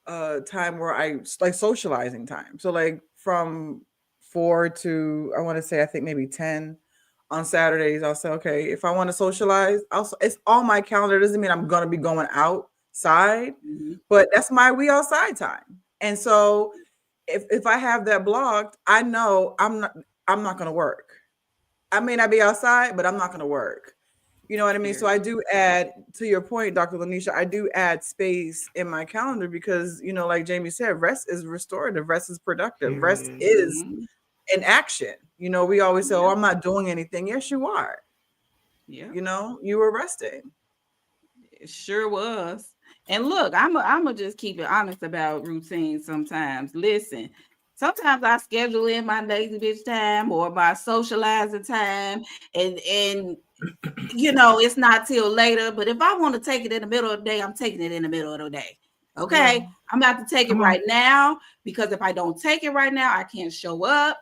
time where I like socializing time. So like from 4 to I want to say I think maybe 10 on Saturdays. I'll say okay, if I want to socialize, it's on my calendar. Doesn't mean I'm gonna be going outside, Mhm. but that's my we outside time. And so if I have that blocked, I know I'm not gonna work. I may not be outside, but I'm not gonna work. You know what I mean? So Period. I do add to your point, Dr. Lanecha, I do add space in my calendar because, like Jamie said, rest is restorative, rest is productive, rest Period. is Mhm. an action. We always say, oh, Yep. I'm not doing anything. Yes, you are. Yep. You were resting. It sure was. And look, I'm just keep it honest about routine sometimes. Listen, sometimes I schedule in my lazy bitch time or my socializing time, and it's not till later. But if I want to take it in the middle of the day, I'm taking it in the middle of the day. Yeah. Okay. I'm about to take it Come on. right now because if I don't take it right now, I can't show up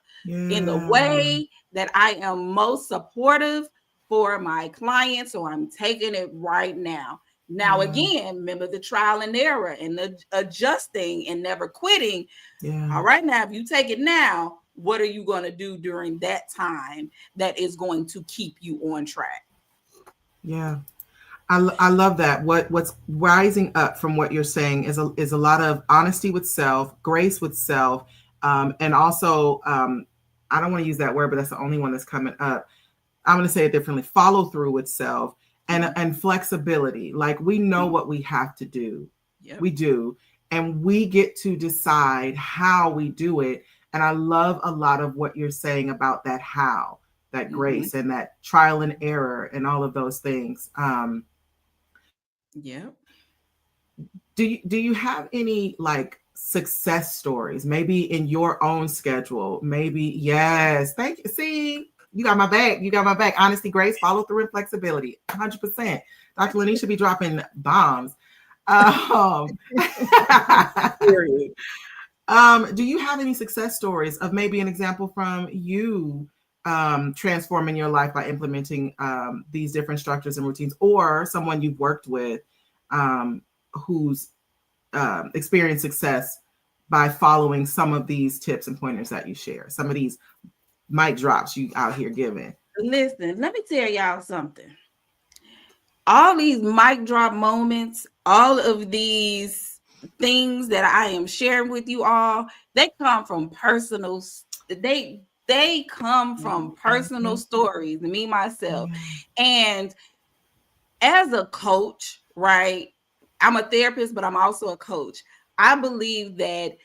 in the Yeah. way that I am most supportive for my clients. So I'm taking it right now. Now, Yeah. again, remember the trial and error and the adjusting and never quitting. Yeah. All right, now, if you take it now, what are you going to do during that time that is going to keep you on track? Yeah. I love that. What's rising up from what you're saying is a lot of honesty with self, grace with self, and also I don't want to use that word, but that's the only one that's coming up. I'm going to say it differently. Follow through with self and flexibility. Like we know Mhm. what we have to do, Yep. we do, and we get to decide how we do it. And I love a lot of what you're saying about that how, that Hmm. grace and that trial and error and all of those things. Yep. Do you have any like success stories maybe in your own schedule? Maybe yes, thank you. See, you got my back, you got my back. Honesty, grace, follow through, and flexibility, 100%. Dr. Lenny should be dropping bombs. um, Period. do you have any success stories of maybe an example from you transforming your life by implementing these different structures and routines, or someone you've worked with who's experience success by following some of these tips and pointers that you share, some of these mic drops you out here giving? Listen, let me tell y'all something. All these mic drop moments, all of these things that I am sharing with you all, they come from they come from personal stories, me myself. Yeah. And as a coach, right? I'm a therapist, but I'm also a coach. I believe that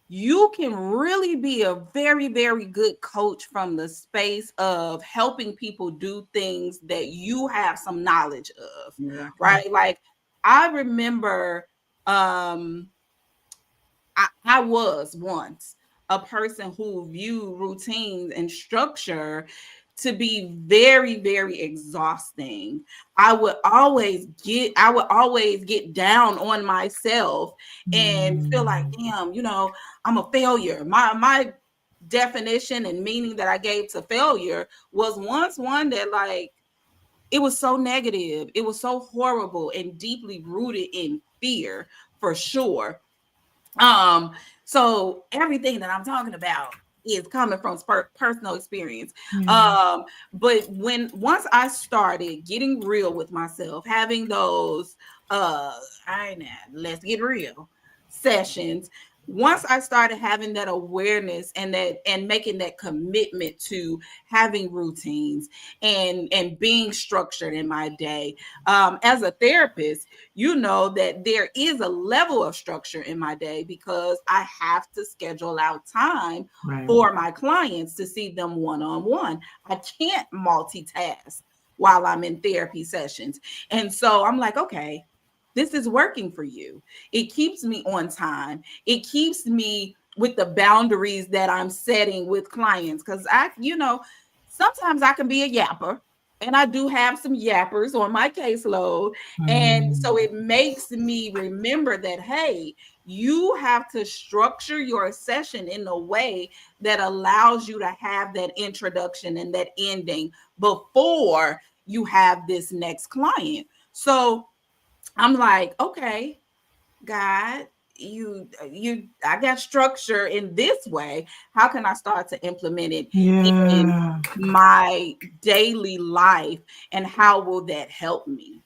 you can really be a very, very good coach from the space of helping people do things that you have some knowledge of, Exactly. right? Like I remember I was once a person who viewed routines and structure to be very, very exhausting. I would always get down on myself and feel like, Mm. damn, I'm a failure. My definition and meaning that I gave to failure was once one that like it was so negative, it was so horrible and deeply rooted in fear for sure. um, so everything that I'm talking about is coming from personal experience. Yeah. But once I started getting real with myself, having those I know, let's get real sessions, once I started having that awareness and making that commitment to having routines and being structured in my day, as a therapist, you know that there is a level of structure in my day because I have to schedule out time Right. for my clients to see them one on one. I can't multitask while I'm in therapy sessions. And so I'm like, okay, this is working for you. It keeps me on time. It keeps me with the boundaries that I'm setting with clients because sometimes I can be a yapper. and I do have some yappers on my caseload. And so Mm. it makes me remember that, hey, you have to structure your session in a way that allows you to have that introduction and that ending before you have this next client. So I'm like, okay, God, I got structure in this way. How can I start to implement it in Yeah. my daily life, and how will that help me,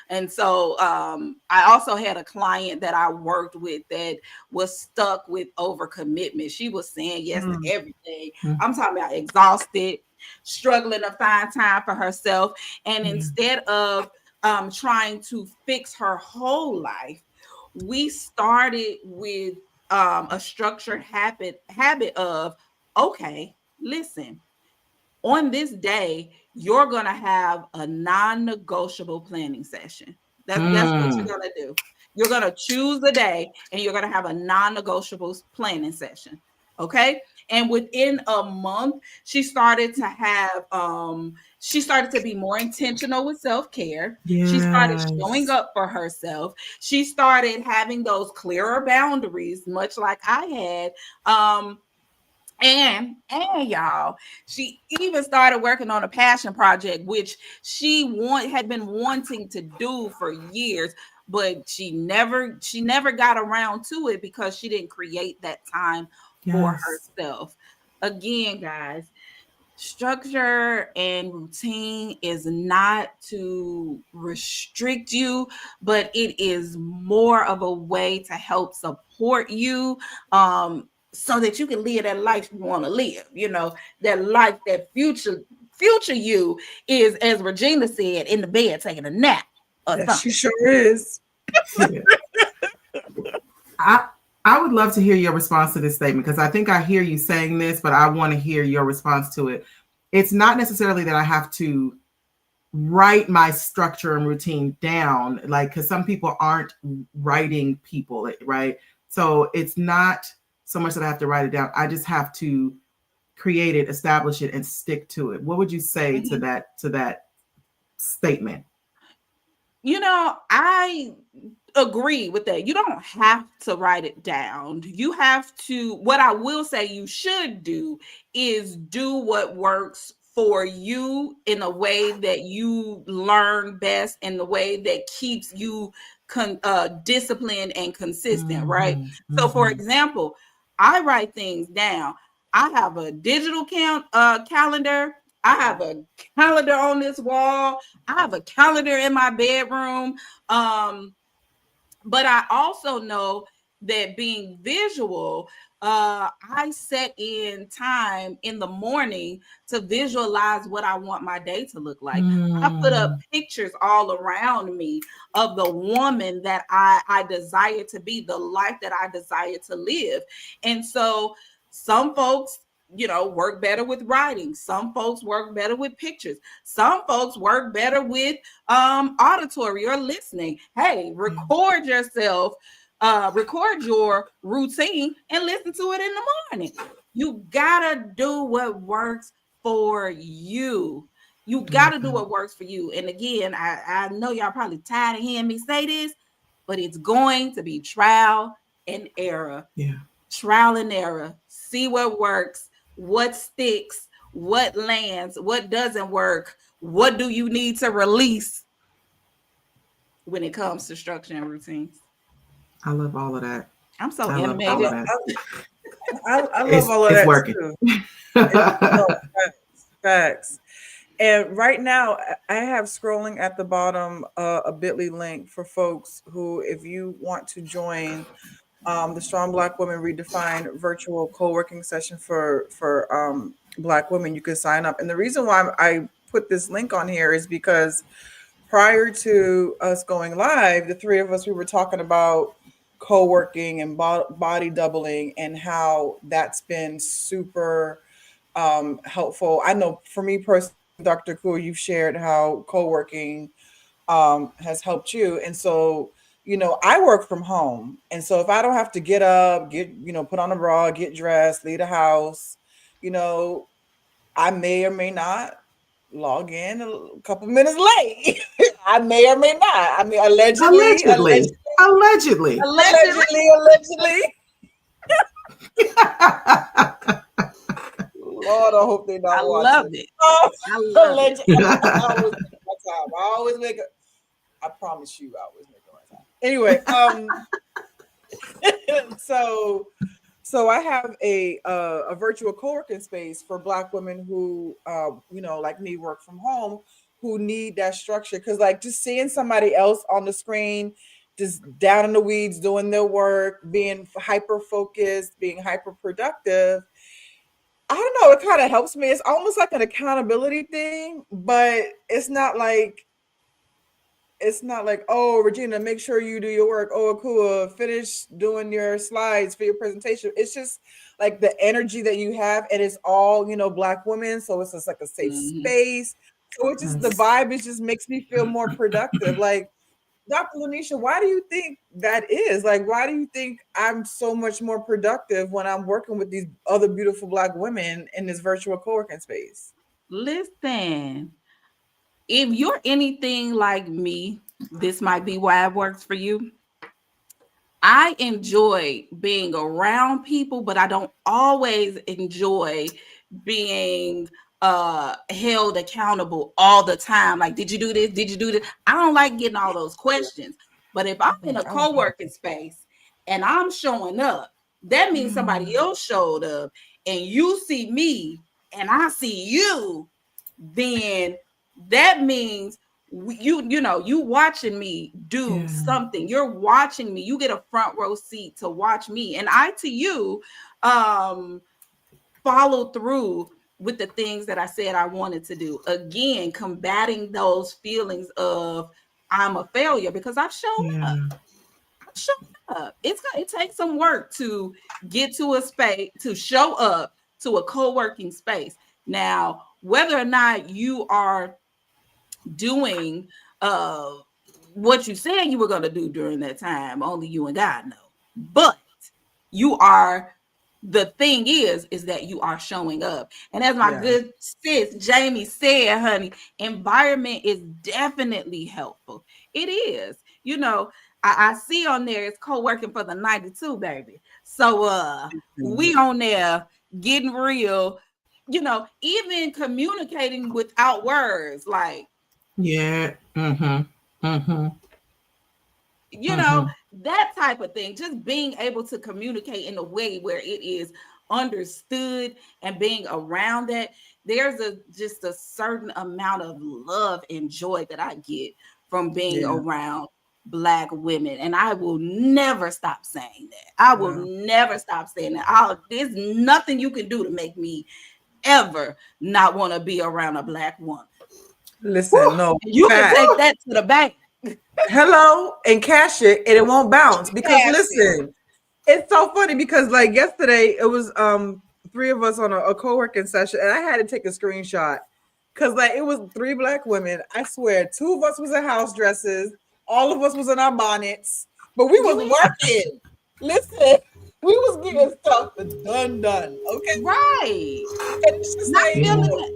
and so I also had a client that I worked with that was stuck with overcommitment. She was saying yes to Mm. everything. Mm. I'm talking about exhausted, struggling to find time for herself, and Yeah. instead of trying to fix her whole life, we started with a structured habit of, okay, listen, on this day, you're gonna have a non-negotiable planning session. That's what Mm. you're gonna do. You're gonna choose a day and you're gonna have a non-negotiable planning session. Okay. And within a month, she started to be more intentional with self-care. She started showing Yes. up for herself. She started having those clearer boundaries, much like I had. And y'all, she even started working on a passion project, which had been wanting to do for years, but she never got around to it because she didn't create that time for Yes. herself. Again, guys, structure and routine is not to restrict you, but it is more of a way to help support you, so that you can live that life you want to live, that life, that future you is, as Regina said, in the bed taking a nap or Yes, she something. sure is. Yeah. I I would love to hear your response to this statement because I think I hear you saying this, but I want to hear your response to it. It's not necessarily that I have to write my structure and routine down, like, because some people aren't writing people, right? So it's not so much that I have to write it down. I just have to create it, establish it, and stick to it. What would you say to Mhm. that statement? I agree with that. You don't have to write it down. You have to, what I will say you should do is do what works for you in a way that you learn best, in the way that keeps you disciplined and consistent, right? Mm-hmm, So, for mm-hmm. example, I write things down. I have a digital calendar. I have a calendar on this wall. I have a calendar in my bedroom. Um, but I also know that being visual, I set in time in the morning to visualize what I want my day to look like. I put up Mm, pictures all around me of the woman that I desire to be, the life that I desire to live. And so some folks, work better with writing. Some folks work better with pictures. Some folks work better with auditory or listening. Hey, yeah, record yourself, record your routine and listen to it in the morning. You gotta do what works for you. You I love gotta do that. what works for you. And again, I know y'all probably tired of hearing me say this, but it's going to be trial and error. Yeah. Trial and error. See what works, what sticks, what lands, what doesn't work. What do you need to release when it comes to structure and routines? I love all of that. I'm so I love all of animated. that. I love all of It's that working. too. No, facts, facts. And right now, I have scrolling at the bottom a Bitly link for folks who, if you want to join the Strong Black Women Redefined virtual co-working session for Black women, you can sign up. And the reason why I put this link on here is because prior to us going live, the three of us, we were talking about co-working and body doubling and how that's been super helpful. I know for me personally, Dr. Cool, you've shared how co-working has helped you. And so, I work from home. And so if I don't have to get up, put on a bra, get dressed, leave the house, you know, I may or may not. log in a couple minutes late. I may or may not. I mean, allegedly, Allegedly. Allegedly. Allegedly. allegedly. Lord, I hope they're I not love watching. it. Oh, I love it. allegedly. I always make my time. I always make it. I promise you, I always make it my time. Anyway, so I have a virtual co-working space for Black women who like me, work from home, who need that structure, because like just seeing somebody else on the screen just down in the weeds doing their work, being hyper focused, being hyper productive, I don't know, it kind of helps me. It's almost like an accountability thing, but it's not like, oh, Regina, make sure you do your work. Oh, cool, finish doing your slides for your presentation. It's just like the energy that you have, and it's all, Black women. So it's just like a safe Mhm. space. So it just, the Yes. vibe, it just makes me feel more productive. Like, Dr. Lanecha, why do you think that is? Like, why do you think I'm so much more productive when I'm working with these other beautiful Black women in this virtual co-working space? Listen, if you're anything like me, this might be why it works for you. I enjoy being around people, but I don't always enjoy being held accountable all the time. Like, did you do this? Did you do this? I don't like getting all those questions. But if I'm in a I like co-working space and I'm showing up, that means somebody Mm, else showed up, and you see me and I see you, then that means you watching me do Yeah. something. You're watching me. You get a front row seat to watch me, and I to you um follow through with the things that I said I wanted to do. Again, combating those feelings of I'm a failure, because I've shown up. Yeah. I've shown up. It takes some work to get to a space, to show up to a co-working space. Now, whether or not you are doing uh what you said you were going to do during that time, only you and God know. But you are, the thing is that you are showing up. And as my yeah. good sis Jamie said, honey, environment is definitely helpful. It is. I see on there it's co-working for the 92, baby. So we Mm, on there getting real, even communicating without words, like, Yeah. Mm-hmm. Mm-hmm. you know, Mm-hmm. that type of thing. Just being able to communicate in a way where it is understood, and being around that, there's just a certain amount of love and joy that I get from being yeah. around Black women. And I will never stop saying that. I will Wow. never stop saying that. There's nothing you can do to make me ever not want to be around a Black woman. Listen, Woo! no, And you can fact. take that to the bank. Hello, and cash it, and it won't bounce. Because Cash it. listen, it's so funny because like yesterday it was three of us on a co-working session, and I had to take a screenshot because like it was three Black women. I swear, two of us was in house dresses, all of us was in our bonnets, but we was You working. Listen, we was getting stuff done. Okay, right. and it's just Not like, feeling Yeah. that.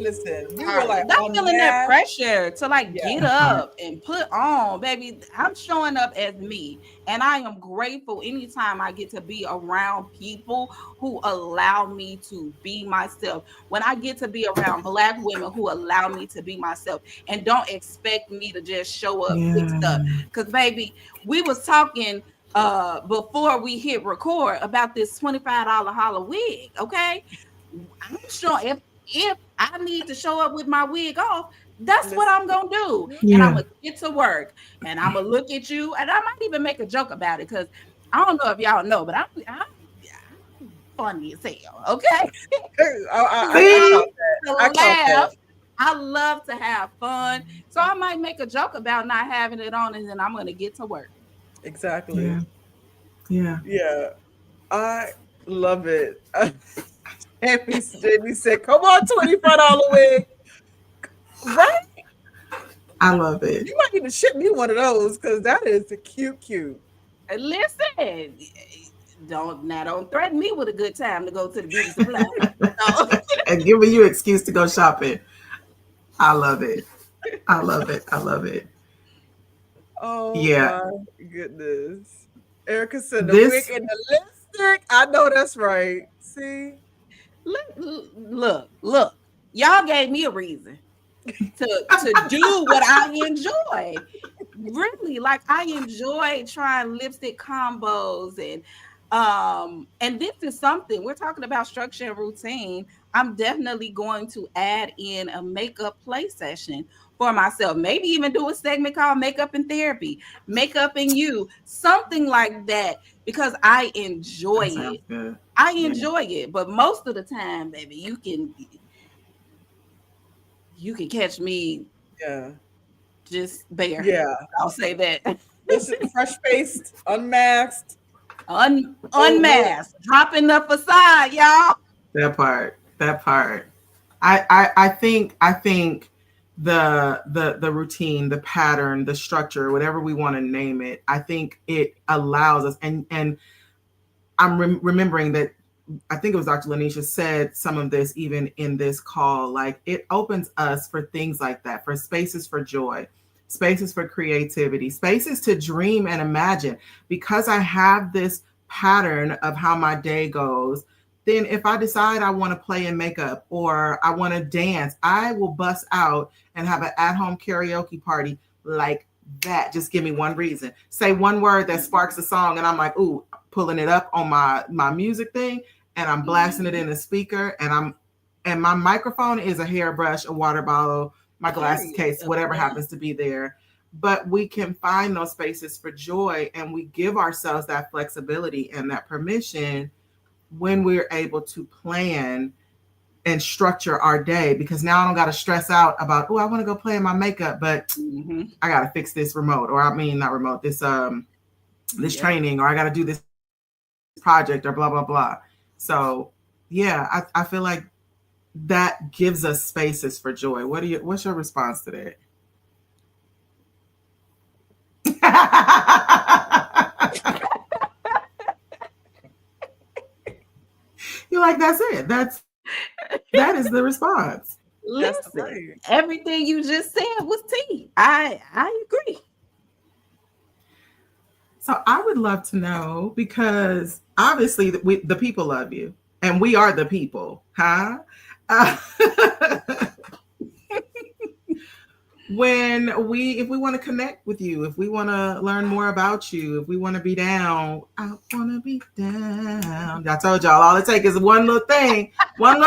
listen, we were Sorry, like not on feeling that that. pressure to like Yeah, get That part. up and put on, baby. I'm showing up as me, and I am grateful anytime I get to be around people who allow me to be myself. When I get to be around Black women who allow me to be myself and don't expect me to just show up fixed up. Yeah. Because baby, we was talking before we hit record about this $25 holla wig. Okay, I'm sure if I need to show up with my wig off, that's what I'm listen. gonna do. And I'm Yeah. gonna get to work, and I'm gonna look at you, and I might even make a joke about it, because I don't know if y'all know, but I'm funny as hell. Okay, I love See? caught that. to I caught that. laugh. I love to have fun, so I might make a joke about not having it on, and then I'm gonna get to work. Exactly. Yeah. Yeah. Yeah. I love it. Jamie said, come on, $25 wig. Right? I love it. You might need to ship me one of those because that is a cute. Listen, don't threaten me with a good time to go to the beauty supply. So, And giving you excuse to go shopping. I love it. I love it. I love it. Oh Yeah. my goodness. Erica said the wig This and the lipstick. I know that's right. See? Look. Y'all gave me a reason to do what I enjoy. Really, like I enjoy trying lipstick combos and this is something we're talking about structure and routine. I'm definitely going to add in a makeup play session for myself. Maybe even do a segment called Makeup and Therapy, Makeup and You, something like that because I enjoy that it. sounds good. I Yeah. enjoy it, but most of the time, baby, you can catch me Yeah. just bare. Yeah. I'll say that. Listen, fresh faced, unmasked. No. Unmasked, dropping the facade, y'all. That part. That part. I think the routine, the pattern, the structure, whatever we want to name it, I think it allows us and I'm remembering that I think it was Dr. Lanecha said some of this even in this call. Like it opens us for things like that, for spaces for joy, spaces for creativity, spaces to dream and imagine. Because I have this pattern of how my day goes, then if I decide I want to play in makeup or I want to dance, I will bust out and have an at home karaoke party like that. Just give me one reason. Say one word that sparks a song, and I'm like, ooh, pulling it up on my music thing and I'm blasting it in the speaker and my microphone is a hairbrush, a water bottle, my glasses Period. case, whatever happens to be there. But we can find those spaces for joy and we give ourselves that flexibility and that permission when we're able to plan and structure our day because now I don't got to stress out about, oh, I want to go play in my makeup, but I got to fix this remote or I mean, not remote, this Yep. training, or I got to do this project or blah, blah, blah. So yeah, I feel like that gives us spaces for joy. What's your response to that? You're like, that's it. That is the response. That's Listen, right. everything you just said was tea. I agree. So I would love to know because obviously the people love you and we are the people, huh? Uh, if we want to connect with you, if we want to learn more about you, if we want to be down, I want to be down. I told y'all all it takes is one little thing, and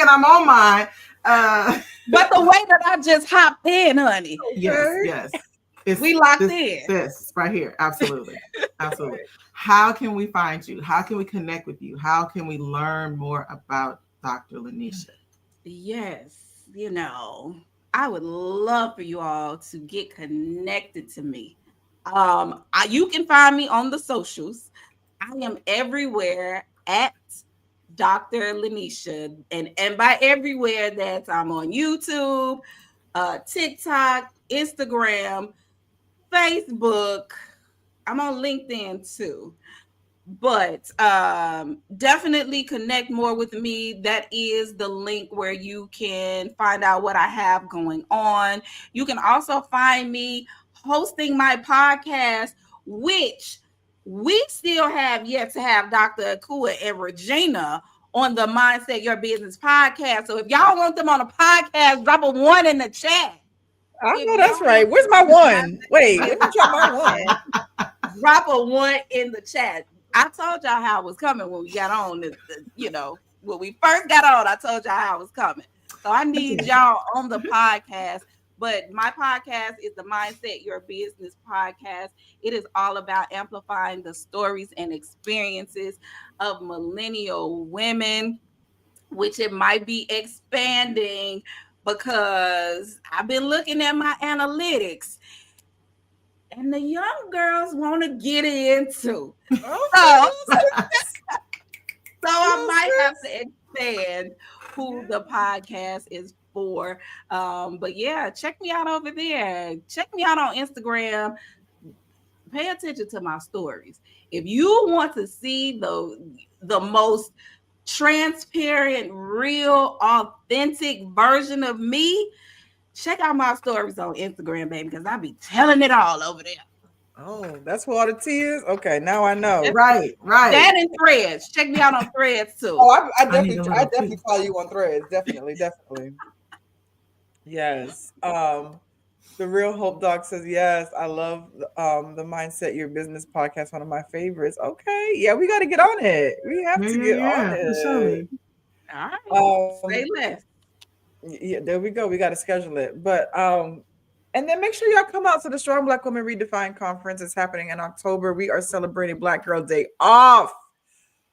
I'm on mine. But the way that I just hopped in, honey, yes. we locked in. This right here. Absolutely. Absolutely. How can we find you? How can we connect with you? How can we learn more about Dr. Lanecha? Yes, I would love for you all to get connected to me. You can find me on the socials. I am everywhere at Dr. Lanecha, and by everywhere that's I'm on YouTube, TikTok, Instagram, Facebook. I'm on LinkedIn too. But definitely connect more with me. That is the link where you can find out what I have going on. You can also find me hosting my podcast, which we still have yet to have Dr. Akua and Regina on the Mindset Your Business podcast. So if y'all want them on a podcast, drop a one in the chat. I If know y'all that's right. want Where's them my on the one? Wait, Mindset let me drop my one. drop a one in the chat. I told y'all how it was coming when we got on. When we first got on, I told y'all how it was coming. So I need y'all on the podcast. But my podcast is the Mindset Your Business podcast. It is all about amplifying the stories and experiences of millennial women, which it might be expanding because I've been looking at my analytics and the young girls want to get into. So, I might have to expand who the podcast is for. But yeah, check me out over there. Check me out on Instagram. Pay attention to my stories. If you want to see the most transparent, real, authentic version of me, Check out my stories on Instagram, baby, because I be telling it all over there. Oh, that's what all the tea is? Okay, now I know. Right, right. That and Threads. Check me out on Threads too. Oh, I need a I little definitely tea. follow you on Threads. Definitely, definitely. Yes. The Real Hope Doc says yes. I love the Mindset Your Business podcast. One of my favorites. Okay, yeah, we got to get on it. We have Yeah, to yeah, get on yeah, for it. surely. All right. Um, Say less. yeah, there we go. We got to schedule it. But and then make sure y'all come out to the Strong Black Women Redefined conference. It's happening in October. We are celebrating Black Girl Day off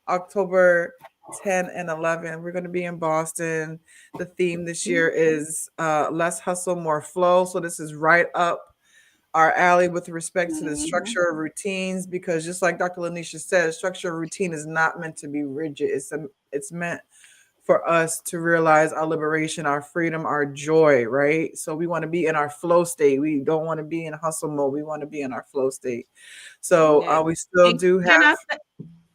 October 10 and 11. We're going to be in Boston. The theme this year is less hustle, more flow. So this is right up our alley with respect to the Mhm. structure of routines, because just like Dr. Lanecha said, structure of routine is not meant to be rigid. It's meant for us to realize our liberation, our freedom, our joy, right? So we want to be in our flow state. We don't want to be in hustle mode. We want to be in our flow state. So Yeah. we still And do can have. I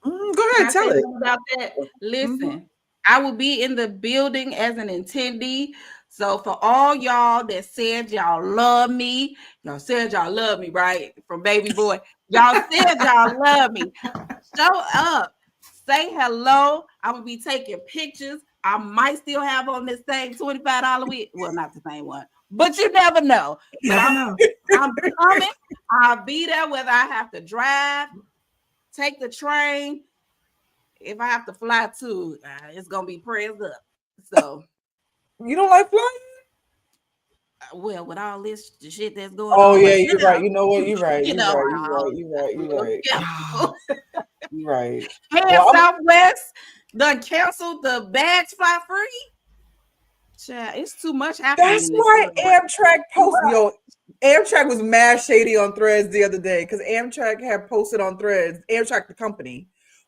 Go Can ahead, I say tell it. something about that? Mhm. Listen, I will be in the building as an attendee. So for all y'all that said y'all love me, y'all said y'all love me, right? From baby boy. Y'all said y'all love me. Show up. Say hello. I'm gonna be taking pictures. I might still have on this same $25 wig. Well, not the same one, but you never know. But Never know. I'm coming. I'll be there whether I have to drive, take the train, if I have to fly too, it's gonna be prayers up. So, You don't like flying? well, with all this shit that's going Oh on, yeah, but you're right. You know what? You're right. you You're know, right. You're right. You're right. You're right. You're right. hey, Well, Southwest done canceled the bags fly free. Child, it's too much happening that's in this why world. Amtrak Amtrak was mad shady on Threads the other day because Amtrak had posted on Threads. Amtrak, the company,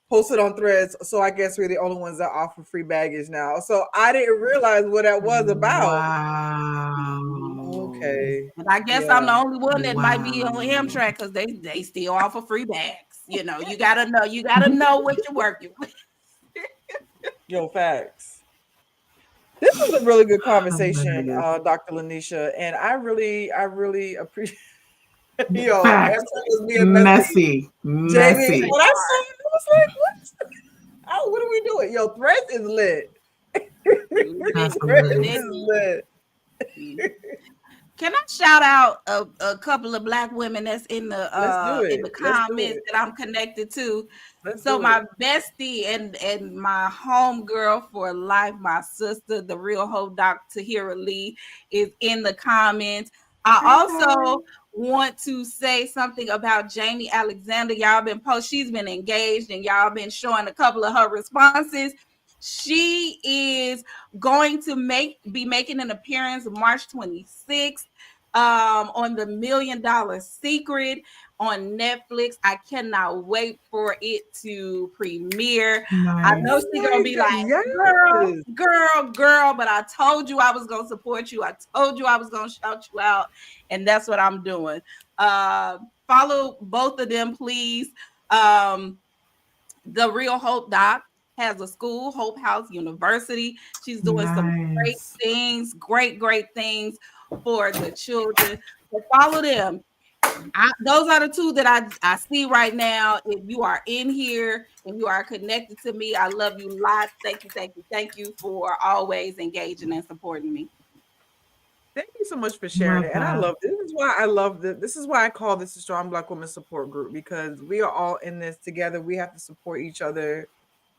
posted on Threads. So I guess we're the only ones that offer free baggage now. So I didn't realize what that was about. Wow. Okay. And I guess I'm Yeah. the only one that might be on Wow. Amtrak because they still offer free bags. You gotta know what you're working with. Yo, facts. This was a really good conversation, Hilarious. Dr. Lanisha, and I really appreciate. Yo, Facts. Amtrak was being messy. Messy. Jamie, Messy. when I saw it, I was like, what? Oh, what are we doing? Yo, Threads is lit. That's Threads hilarious. is lit. Can I shout out a couple of black women that's Let's do in it. the Let's do comments it. that I'm connected to? Let's So do it. my bestie and my home girl for life, my sister, the real Hope Doc Tahira Lee, is in the comments. I Hey, also girl. want to say something about Jamie Alexander. Y'all been she's been engaged and y'all been showing a couple of her responses. She is going to be making an appearance March 26th on the $1 Million Secret on Netflix. I cannot wait for it to premiere. I know Oh Nice. she's gonna my be God. like, girl, Yes. girl, but I told you I was gonna support you. I told you I was gonna shout you out, and that's what I'm doing. Follow both of them, please. Um, the Real Hope Doc has a school, Hope House University. She's doing some great Nice. things, great things for the children. So follow them. Those are the two that I see right now. If you are in here and you are connected to me, I love you lots. Thank you for always engaging and supporting me. Thank you so much for sharing Love it. And I that. love this. This is why I love this. This is why I call this a Strong Black Women Support Group, because we are all in this together. We have to support each other.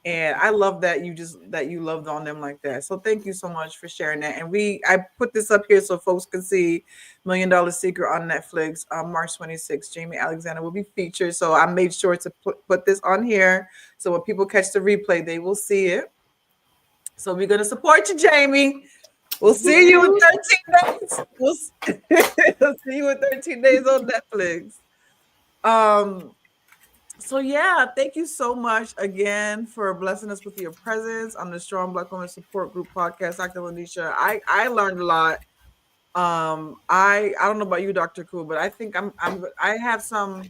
And I love that you loved on them like that. So thank you so much for sharing that. And I put this up here so folks can see $1 Million Secret on Netflix. March 26th, Jamie Alexander will be featured. So I made sure to put this on here. So when people catch the replay, they will see it. So we're gonna support you, Jamie. We'll see you in Woo. 13 days. We'll see you in 13 days on Netflix. Um, so yeah, thank you so much again for blessing us with your presence on the Strong Black Women Support Group podcast, Dr. Lanisha. I learned a lot. I don't know about you, Dr. Cool, but I think I have some.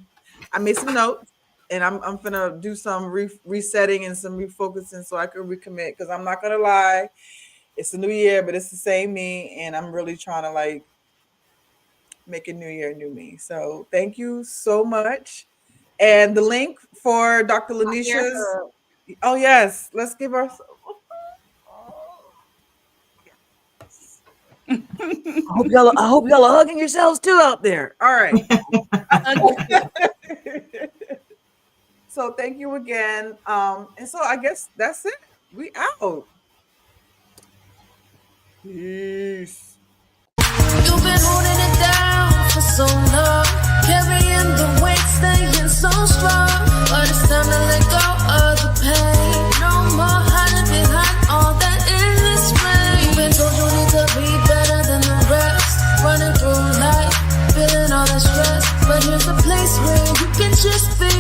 I made some notes, and I'm gonna do some resetting and some refocusing so I can recommit. Because I'm not gonna lie, it's a new year, but it's the same me, and I'm really trying to like make a new year, new me. So thank you so much. And the link for Dr. Lanecha's. Oh yes, let's give our. I hope y'all are hugging yourselves too out there. All right. So thank you again. And so I guess that's it. We out. Peace. You've been holding it down for so long, carrying the weight, staying so strong. But it's time to let go of the pain. No more hiding behind all that endless rain. You've been told you need to be better than the rest, running through life, feeling all that stress. But here's a place where you can just be.